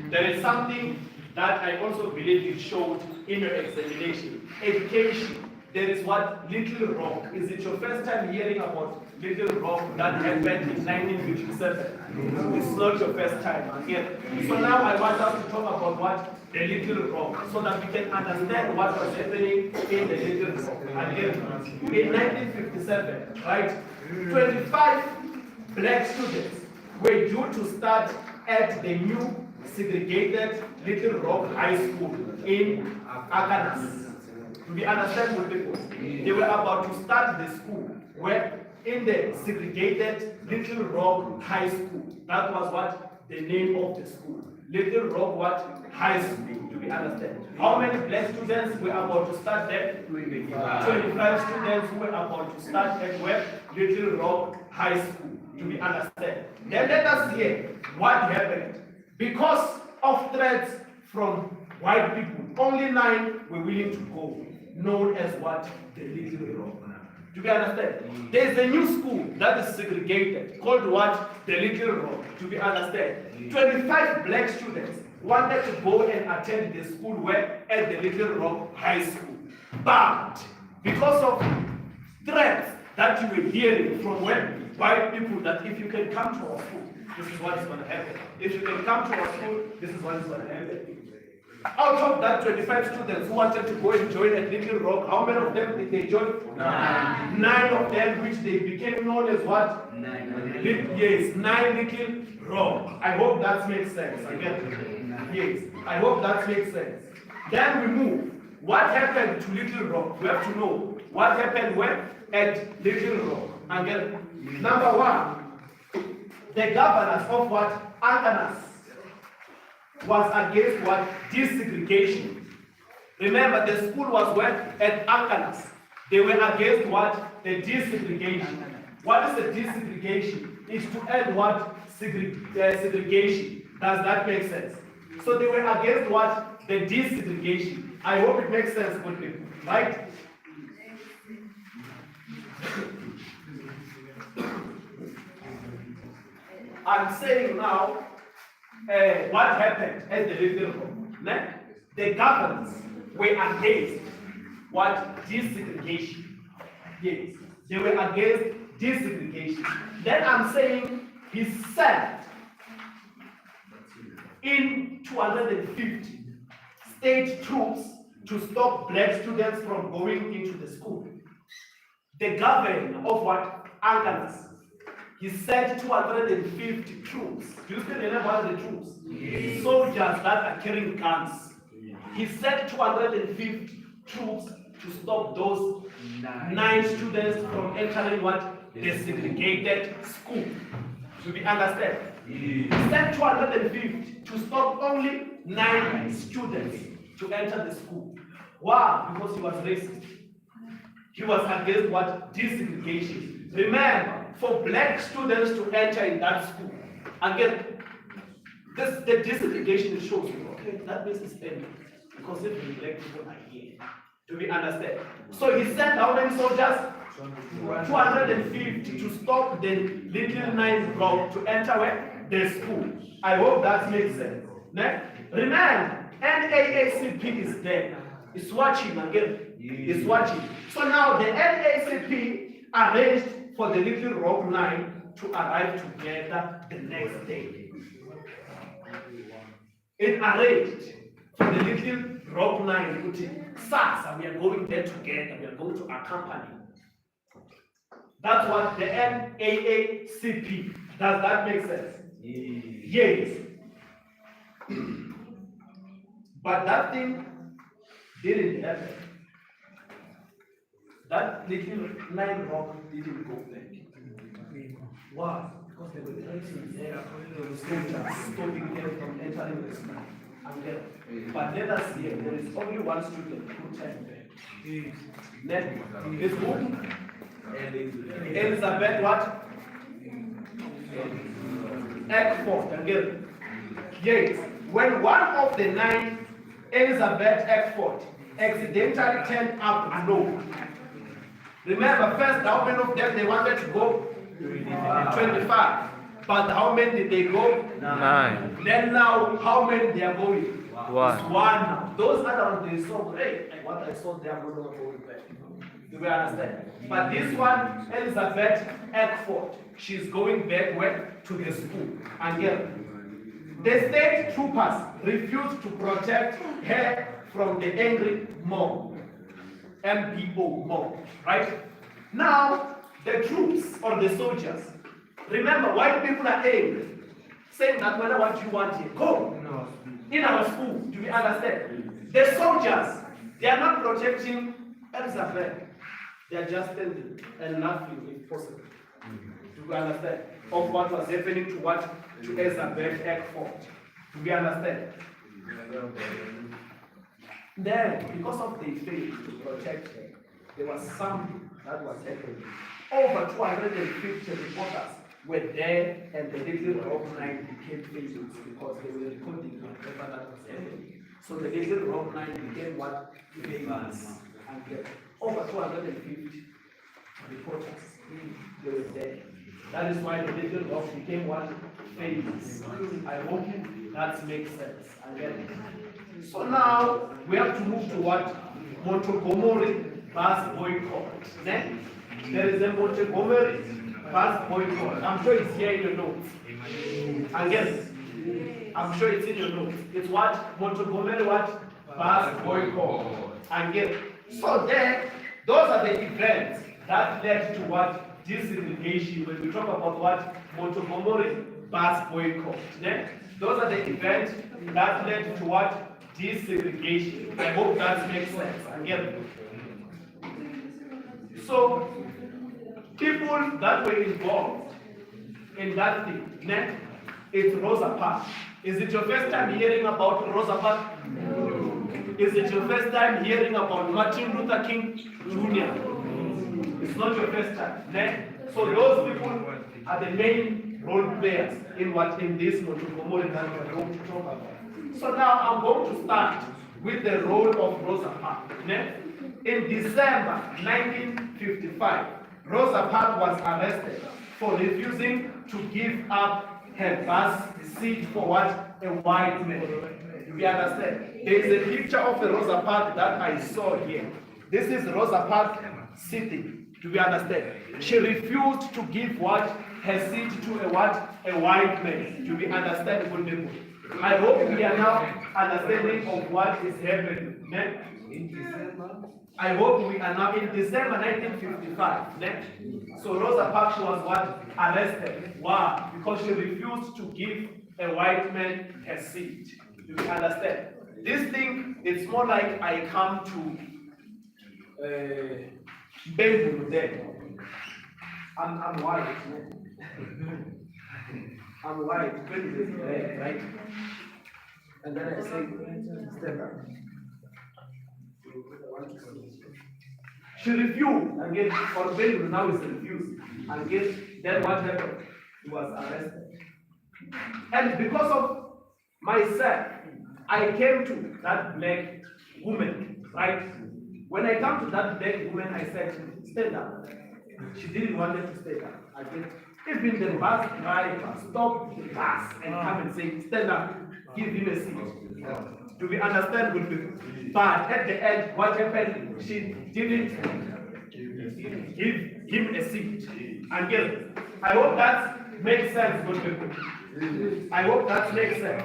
There is something that I also believe it showed in your examination. Education. There is what? Little Rock. Is it your first time hearing about Little Rock that happened in 1957? It's not your first time here. So now I want us to talk about what? The Little Rock, so that we can understand what was happening in the Little Rock. Again, in 1957, right, 25 black students were due to start at the new segregated Little Rock High School in Arkansas. Do we understand what people? They were about to start the school where in the segregated Little Rock High School. That was what the name of the school. Little Rock what? High School. Do we understand? How many black students were about to start there? 25 students were about to start at where? Little Rock High School. Do we understand? Then let us hear what happened. Because of threats from white people, only 9 were willing to go, known as what? The Little Rock. Do we understand? There's a new school that is segregated, called what? The Little Rock. Do we understand? 25 black students wanted to go and attend the school where? At the Little Rock High School. But because of threats that you were hearing from white people, that if you can come to our school, this is what is going to happen. If you can come to our school, this is what is going to happen. Out of that 25 students who wanted to go and join at Little Rock, how many of them did they join? 9. 9 of them, which they became known as what? 9. Yes, 9 Little Rock. I hope that makes sense. Again, yes, I hope that makes sense. Then we move. What happened to Little Rock? We have to know what happened where? At Little Rock. Again, number 1, the governors of what? Ancanas was against what? Desegregation. Remember, the school was where? At Ancanas. They were against what? The desegregation. What is the desegregation? It's to end what? Segregation. Does that make sense? So they were against what? The desegregation. I hope it makes sense, good people. Right? I'm saying now, what happened at the Little Rock? The governors were against what? Desegregation. Yes, they were against desegregation. Then I'm saying he sent in 250 state troops to stop black students from going into the school. The governor of what? Ancanas. He sent 250 troops. Do you still remember the troops? Yes. Soldiers that are carrying guns. He sent 250 troops to stop those 9 students from entering what? The segregated school. Do we understand? He sent 250 to stop only 9 students to enter the school. Why? Because he was racist. He was against what? Desegregation. Remember, for black students to enter in that school, again, the desegregation shows you, okay, that means it's ending. Because if the black people are here, do we understand? So he sent how many soldiers? 250 to stop the Little 9 Rock to enter where? The school. I hope that makes sense. Remember, NAACP is there. It's watching again. It's watching. So now the NAACP arranged for the Little Rock 9 to arrive together the next day. It arranged for the Little Rock 9 to say, SARS, we are going there together, we are going to accompany. That's what the NAACP. Does that make sense? Yes. But that thing didn't happen. That Little 9 Rock didn't go back. Why? Because they were placing there, there were soldiers stopping them from entering the school. But let us hear, there is only one student who turned back. It's who? Elizabeth what? Eckford. Again. Yes. When one of the 9, Elizabeth Eckford, accidentally turned up alone. Remember, first, how many of them they wanted to go? 25. But how many did they go? 9. Then now, how many they are going? 1. It's 1 now. Those other ones, they saw, hey, like what I saw, they are not going back. Do we understand? But this one, Elizabeth Eckford, she's going back where? To the school. Again, the state troopers refused to protect her from the angry mob. MPO mob, right? Now, the troops or the soldiers, remember, white people are angry, saying that whether what you want here, go in our school. Do we understand? The soldiers, They are not protecting Elizabeth. They are just standing and laughing if possible. Do we understand? Of what was happening to what? To Elizabeth Eckford. Do we understand? Then, because of the failure to protect her, there was something that was happening. Over 250 reporters were there, and the Little Rock Nine became famous because they were recording whatever that was happening. So the Little Rock Nine became what? Famous. And over 250 reporters, they were there. That is why the Little Rock became what? Famous. I hope that makes sense. So now we have to move to what? Montgomery bus boycott. Then there is a Montgomery bus boycott. I'm sure it's here in your notes. Again, I'm sure it's in your notes. It's what? Montgomery what? Bus boycott. Again. So then, those are the events that led to what? Desegregation. When we talk about what? Montgomery bus boycott. Then those are the events that led to what? Desegregation. I hope that makes sense. Again. So, people that were involved in that thing, next, it's Rosa Parks. Is it your first time hearing about Rosa Parks? No. Is it your first time hearing about Martin Luther King Jr.? It's not your first time. Next. So those people are the main role players in this Montgomery that we are going to talk about. So now I'm going to start with the role of Rosa Parks. In December 1955, Rosa Parks was arrested for refusing to give up her bus seat for what? A white man. Do we understand? There is a picture of the Rosa Parks that I saw here. This is Rosa Parks sitting. Do we understand? She refused to give what? Her seat to a what? A white man. Do we understand, good people? I hope we are now understanding of what is happening. In December? I hope we are now in December 1955. Next. So Rosa Parks was what? Arrested. Why? Because she refused to give a white man her seat. Do you understand? This thing, it's more like I come to Bengal there. I'm white. I'm white. Bengal is red, right? And then I say, step back. She refused, and again, for Bengal now is refused. And again, then what happened? He was arrested. And because of myself, I came to that black woman, right? When I come to that black woman, I said, stand up. She didn't want to stand up. I said, even the bus driver stopped the bus and come and say, stand up, give him a seat. Do we understand good people? But at the end, what happened? She didn't give him a seat. Again, I hope that makes sense, good people. I hope that makes sense.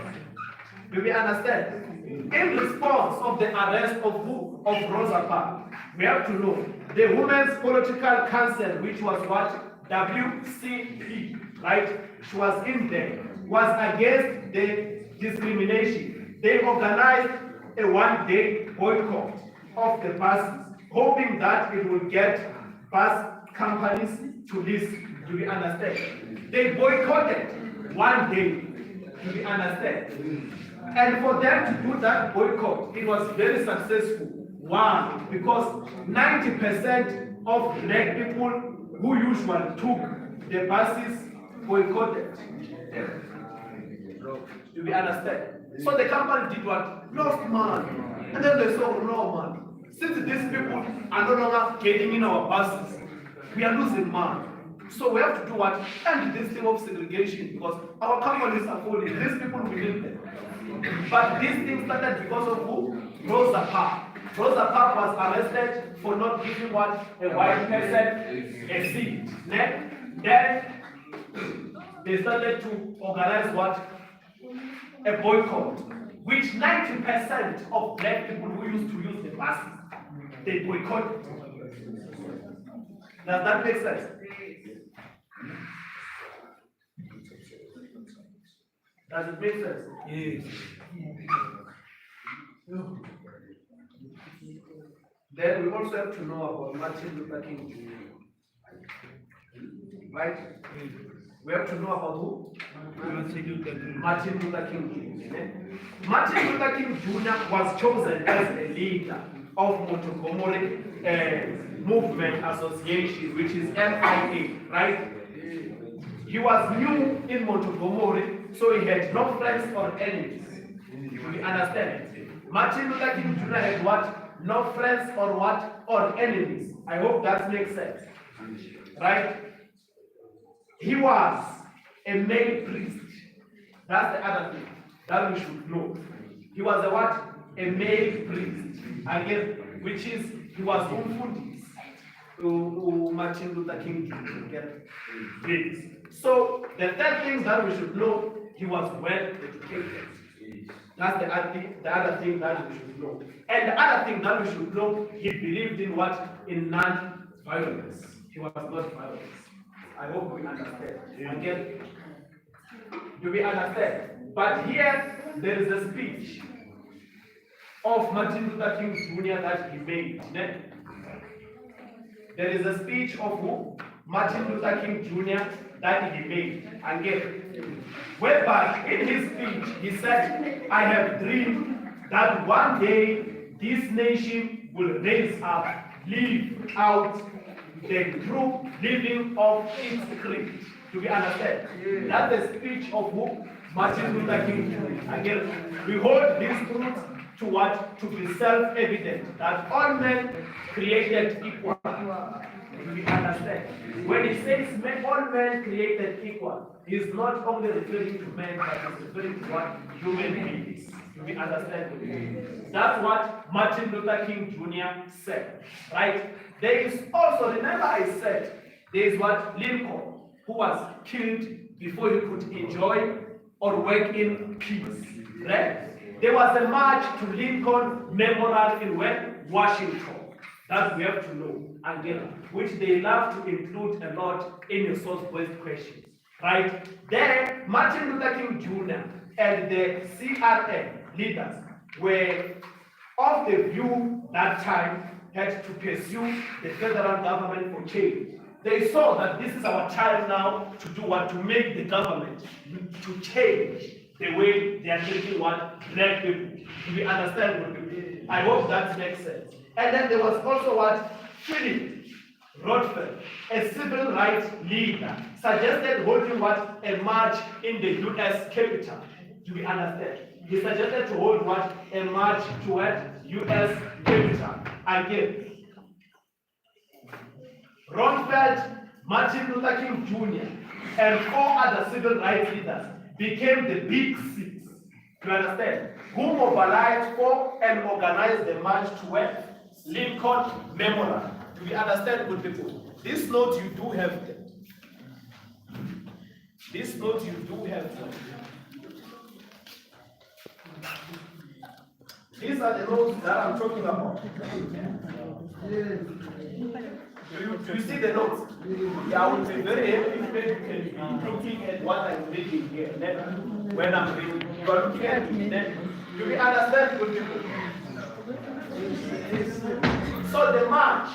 Do we understand? In response of the arrest of who? Of Rosa Parks, we have to know the Women's Political Council, which was what? WCP, right? She was in there, was against the discrimination. They organized a one-day boycott of the buses, hoping that it would get bus companies to listen. Do we understand? They boycotted one day. Do we understand? And for them to do that boycott, it was very successful. Why? Because 90% of black people who usually took the buses boycotted. Do we understand? So the company did what? Lost money. And then they saw, no man, since these people are no longer getting in our buses, we are losing money. So we have to do what? End this thing of segregation, because our companies are falling. These people will leave them. But this thing started because of who? Rosa Parks. Rosa Parks was arrested for not giving what? A white person a seat. Then they started to organize what? A boycott, which 90% of black people who used to use the buses, they boycotted. Does that make sense? Does it make sense? Yes. Then we also have to know about Martin Luther King Jr. Right? We have to know about who? Martin Luther King Jr. Martin Luther King Jr. was chosen as a leader of Montgomery Movement Association, which is MIA, right? He was new in Montgomery, so he had no friends or enemies. We understand? Martin Luther King Jr. had what? No friends or what? Or enemies. I hope that makes sense. Right? He was a male priest. That's the other thing that we should know. He was a what? A male priest. Again, which is, he was umfundisi. Martin Luther King Jr. So, the third thing that we should know, he was well educated. That's the other thing that we should know. And the other thing that we should know, he believed in what? In non-violence. He was not violent. I hope we understand. Again, do we understand? But here, there is a speech of Martin Luther King Jr. that he made. There is a speech of who? Martin Luther King Jr. that he made. Again, whereby in his speech he said, I have dreamed that one day this nation will raise up, live out the true living of its creed. Do we understand? That's the speech of who? Martin Luther King Jr. Again, we hold these truths to what? To be self-evident, that all men created equal. Do we understand? When he says all men created equal, he's not only referring to men, but he's referring to what? Human beings. Do we understand? That's what Martin Luther King Jr. said. Right? There is also, remember I said, there is what? Lincoln, who was killed before he could enjoy or work in peace. Right? There was a march to Lincoln Memorial in where? Washington. That we have to know again, which they love to include a lot in your source-based questions. Right? There, Martin Luther King Jr. and the CRN leaders were of the view that time had to pursue the federal government for change. They saw that this is our time now to do what? To make the government to change the way they are treating what? Black people. Do we understand what we mean? I hope that makes sense. And then there was also what? Philip Roosevelt, a civil rights leader, suggested holding what? A march in the US Capitol. Do we understand? He suggested to hold what? A march to what? US Capitol. Again, Roosevelt, Martin Luther King Jr., and 4 other civil rights leaders became the Big Six. Do you understand? Who mobilized for and organized the march to where? Lincoln Memorial. Do we understand, good people? This note you do have there. This note you do have there. These are the notes that I'm talking about. Do you see the notes? Yeah, I will be very happy if you can be looking at what I'm reading here. Then, when I'm reading, you are looking at me. Then, do we understand, good people? So the march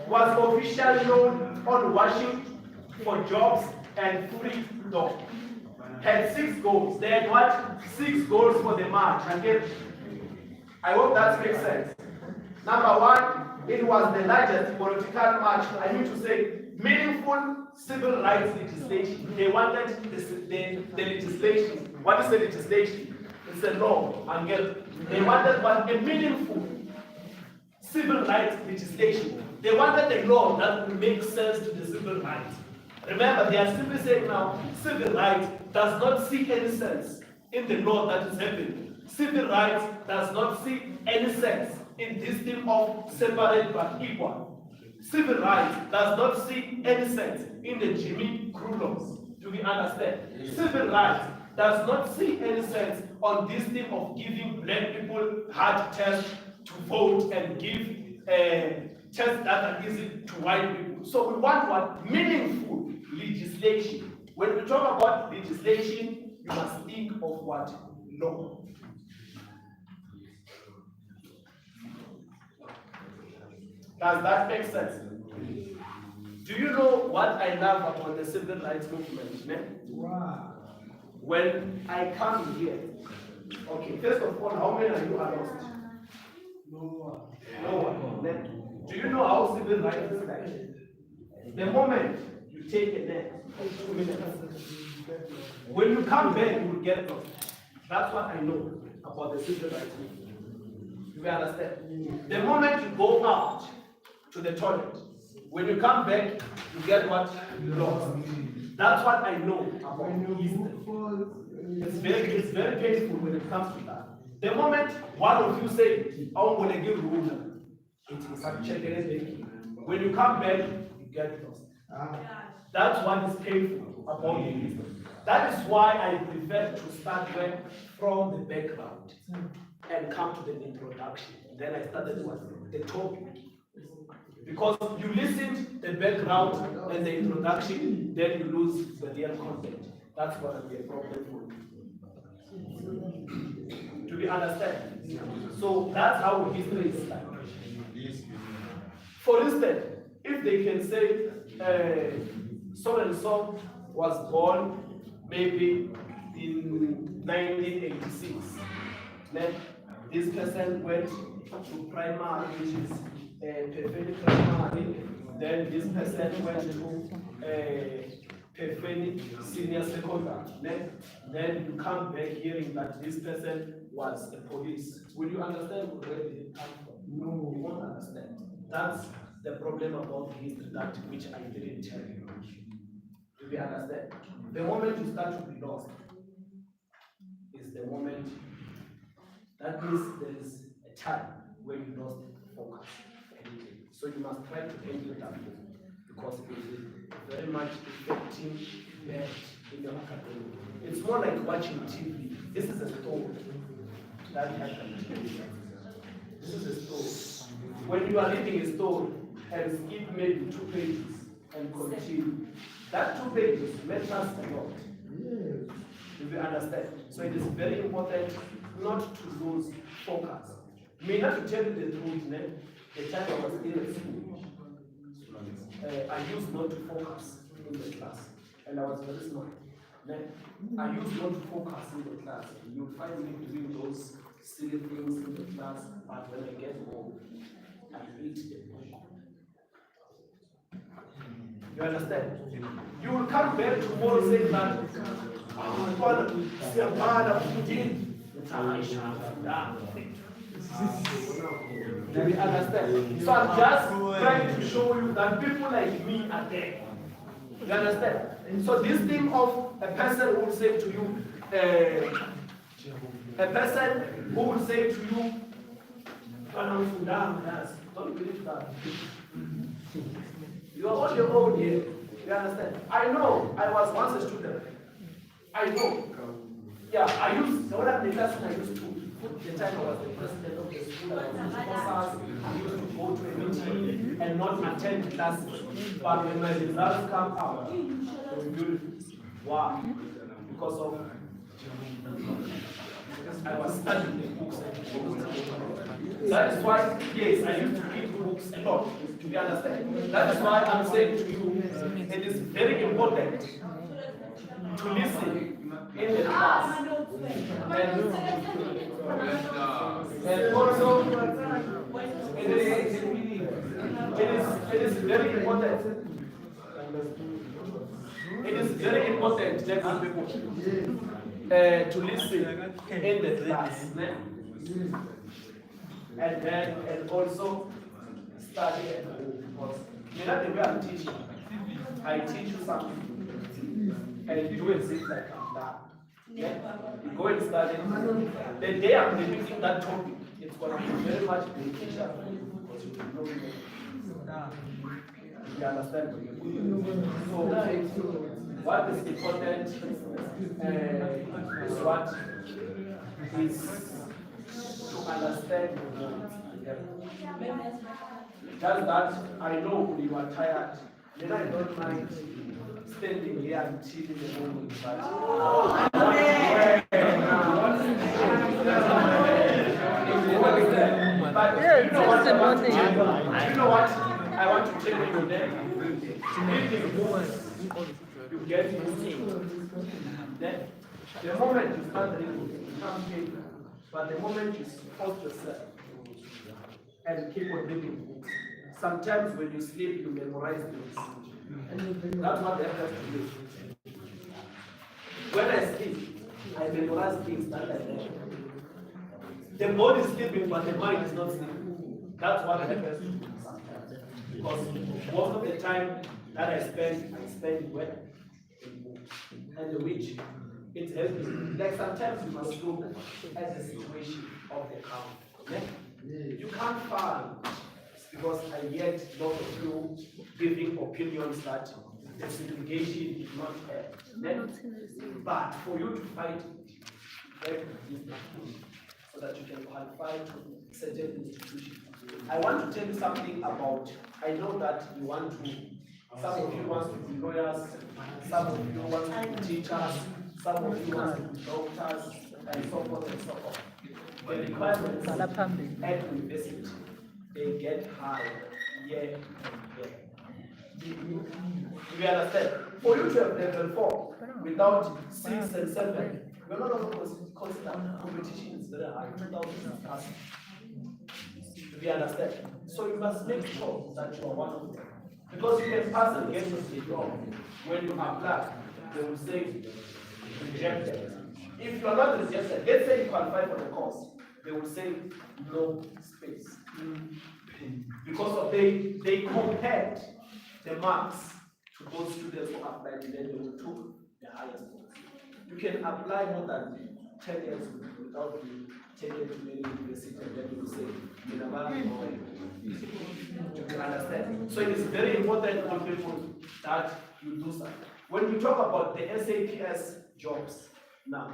was officially known on Washington for jobs and freedom. Had 6 goals. They had what? 6 goals for the march. Again, I hope that makes sense. Number 1, it was the largest political march, I mean to say, meaningful civil rights legislation. They wanted the legislation. What is the legislation? It's a law. Again, they wanted what? A meaningful civil rights legislation. They wanted a law that would make sense to the civil rights. Remember, they are simply saying now, civil rights does not see any sense in the law that is happening. Civil rights does not see any sense in this thing of separate but equal. Civil rights does not see any sense in the Jimmy Crow laws. Do we understand? Civil rights does not see any sense on this thing of giving black people hard tests to vote and give tests that are easy to white people. So we want what? Meaningful legislation. When we talk about legislation, you must think of what? Law. Does that make sense? Do you know what I love about the civil rights movement, man? Wow. When I come here, okay, first of all, how many of you are lost? No one. No one. Then, do you know how civil rights is like? The moment you take a nap, 2 minutes, when you come back, you will get lost. That's what I know about the civil rights movement. You understand? The moment you go out to the toilet, when you come back, you get what? Lost. That's what I know about history. It's very painful when it comes to that. The moment one of you say, I'm going to give rule, it is actually when you come back, you get lost. That's what is painful about the history. That is why I prefer to start from the background and come to the introduction. Then I started with the topic. Because you listen to the background and the introduction, then you lose the real content. That's going to be a problem for you. Do we understand? So that's how history is like. For instance, if they can say so and so was born maybe in 1986, then this person went to primary, which is perfect primary, then this person went to perfect senior secondary, then you come back hearing that this person was a police. Will you understand where it comes from? No, you won't understand. That's the problem about history, that which I didn't tell you. Do you understand? The moment you start to be lost is the moment, that means there is a time when you lost focus. So you must try to handle that because it is very much affecting in your academic. It's more like watching TV. This is a story that happened. This is a story. When you are reading a story and skip maybe 2 pages and continue, that 2 pages matters a lot. Do you understand? So it is very important not to lose focus. May not to tell you the truth, the time I was in the school, I used not to focus in the class, and I was very smart. I used not to focus in the class. You'll find me doing those silly things in the class, but when I get home, I read the book. You understand? You will come back tomorrow saying that, do we understand? So I'm just trying to show you that people like me are there. You understand? So this thing of a person who will say to you, a person who will say to you, don't believe that. You are on your own here. You understand? I know. I was once a student. I know. Yeah, I used, when I class, I used to. The time I was the president of the school, I used to go to a meeting and not attend classes. But when my results come out, they will be beautiful. Why? Because of I was studying the books. That is why, yes, I used to read books a lot. Do you understand? That is why I'm saying to you, it is very important to listen in the class. And also, it is very important. It is very important to listen in the class. And also study at home. Because you know the way I'm teaching, I teach you something and you do it like I'm done. You go and study. The day I'm repeating that topic, it's going to be very much beneficial for you because you will know it. You understand? So, what is important is what is to understand the words. Just that I know when you are tired, then I don't mind standing here until the morning. But You know what I want to tell you? You know what I want to tell you then? You get it. Then the moment you start reading, you can't pay. But the moment you force yourself and keep on reading books, sometimes when you sleep, you memorize things. That's what they have to do. When I sleep, I memorize things that I learn. The body is sleeping, but the mind is not sleeping. That's what happens to me sometimes. Because most of the time that I spend where? In books. And which it helps me. Like sometimes you must look at the situation of the country. You can't find, because I yet lot of you giving opinions that the segregation is not fair. But for you to fight it, so that you can qualify to certain institutions. I want to tell you something about, I know that you want to, some of you want to be lawyers, some of you want to be teachers, some of you want to be doctors, and so forth and so on. The requirements at university, they get higher year and year. You understand? For you to have level 4 without 6 and 7, we're not also consider competition is very high, 2,000 plus. Do you understand? So you must make sure that you are one of them. Because you can pass and get a job. When you apply, they will say rejected. If you are not rejected, let's say you qualify for the course, they will say no space. Because of they compared the marks to those students who applied, and then they will took the highest marks. You can apply more than 10 years without being taken to many universities, and then you will say, you understand? So it is very important for people that you do something. When we talk about the SAPS jobs now,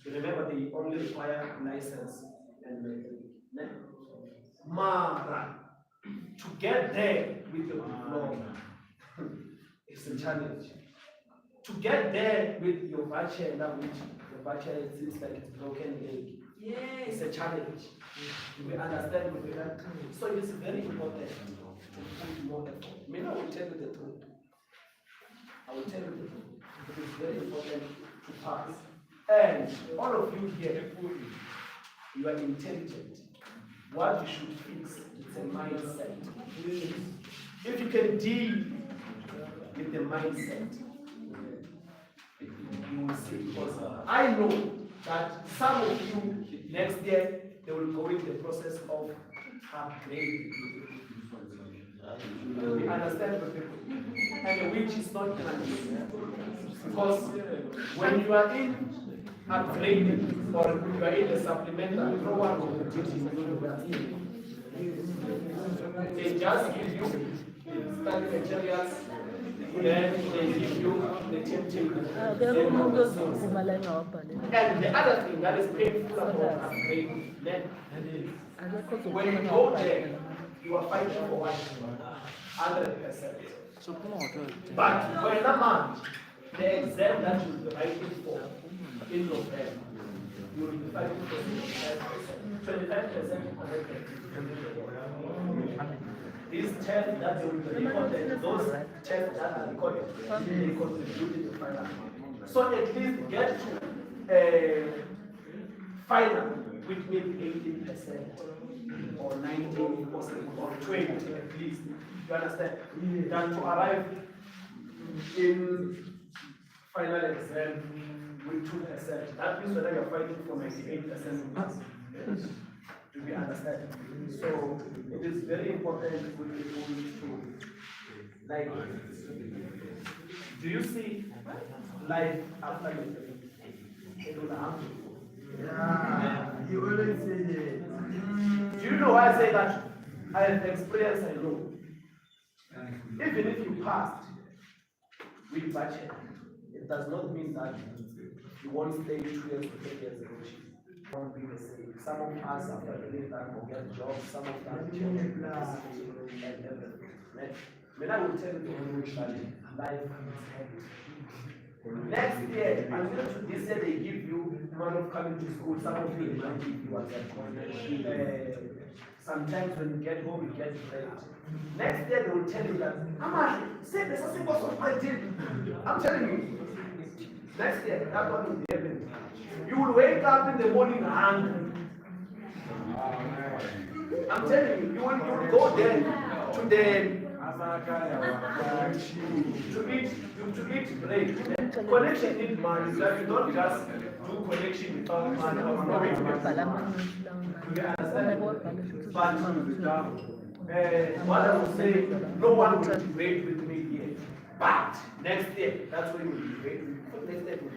remember they only require license and metric. Mara, to get there with your diploma, it's a challenge. To get there with your bachelor, which your bachelor seems like it's broken leg, it's a challenge. We understand with that. So it's very important to put more effort. I will tell you the truth. I will tell you the truth. It is very important to pass. And all of you here, you are intelligent. What you should fix is a mindset. If you can deal with the mindset, you will see. Because I know that some of you next year they will go in the process of upgrading. We understand the people, and which is not nice. Because when you are in upgrading or you are in a supplemental, no one will teach you. They just give you the study materials, then they give you the timetable. And the other thing that is painful about upgrading, when you go there, you are fighting for what? 100%. But for a month, the exam that you will be writing for in November, you will be fighting for 25% corrected. These tests that they will be recorded, those tests that are recorded, they contribute in the final. So at least get to final, which means 18% or 19% or 20 at least. You understand? Than to arrive in final exam with 2%. That means that you're fighting for 98%. Do we understand? So it is very important for people to, like, do you see life after you it will happen? Yeah, you always say that. Do you know why I say that? I have experience, I know. Even if you passed with budget, it does not mean that you won't stay 2 years to 3 years ago. It won't be the same. Some of us after doing that will get jobs, some of them change and everything. When I will tell you that life is heavy. Next year, until to this year, they give you money of coming to school. Some of you might give you as a sometimes when you get home, you get late. Next year, they will tell you that, say there's a single of my deal. I'm telling you. Next year, that's what will happen. You will wake up in the morning hungry. I'm telling you, you will go there to eat bread. Connection needs money. That you don't just do connection without money. You understand? But what I would say, no one will debate with me here. But next year, that's when you will debate with me. Next year will be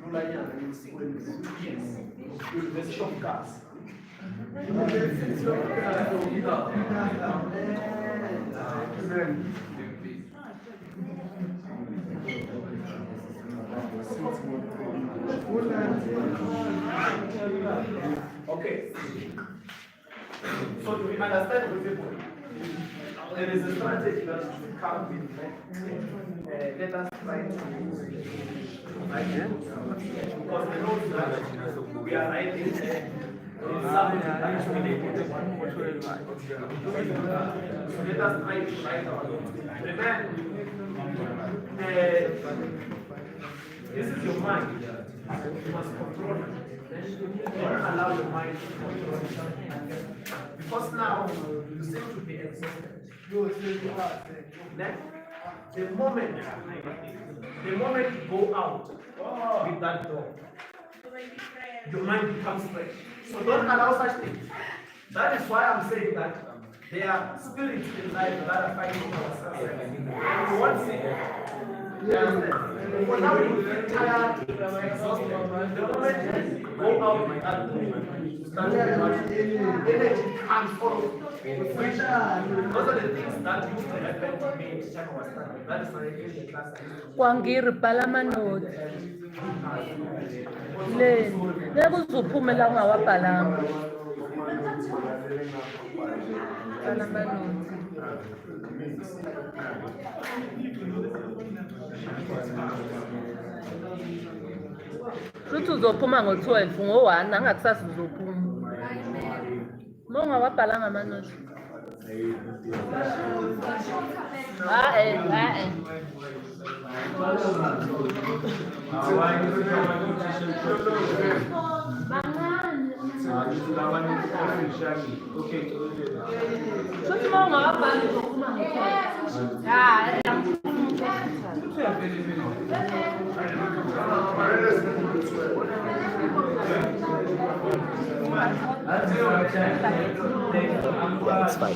Lulanya, and you'll see when we go. Yes. University of Cars. Okay. So do we understand with people? There is a strategy that should come with let us try to because the notes that we are writing something that is related. So let us try to write our notes. Remember, this is your mind. You must control it. Don't allow your mind to control it. Because now you seem to be exhausted. Next, the moment you go out with that door, your mind becomes fresh. So don't allow such things. That is why I'm saying that there are spirits in life that are fighting ourselves. You want to say, for now you feel tired, exhausted. The moment you go out with that door, energy comes forward. Those are the things that used to happen to me in check our study. That is why I gave the class. Kwangiri palamanot. Le, nekuzuphumela ungawabhalanga. Palamanot. Futhi uzophuma ngo-12 ngo-1 angakusasa uzophuma. Mongawabhalanga amanothi. Futhi mongawabhala uzophuma ngo-12. It's fine.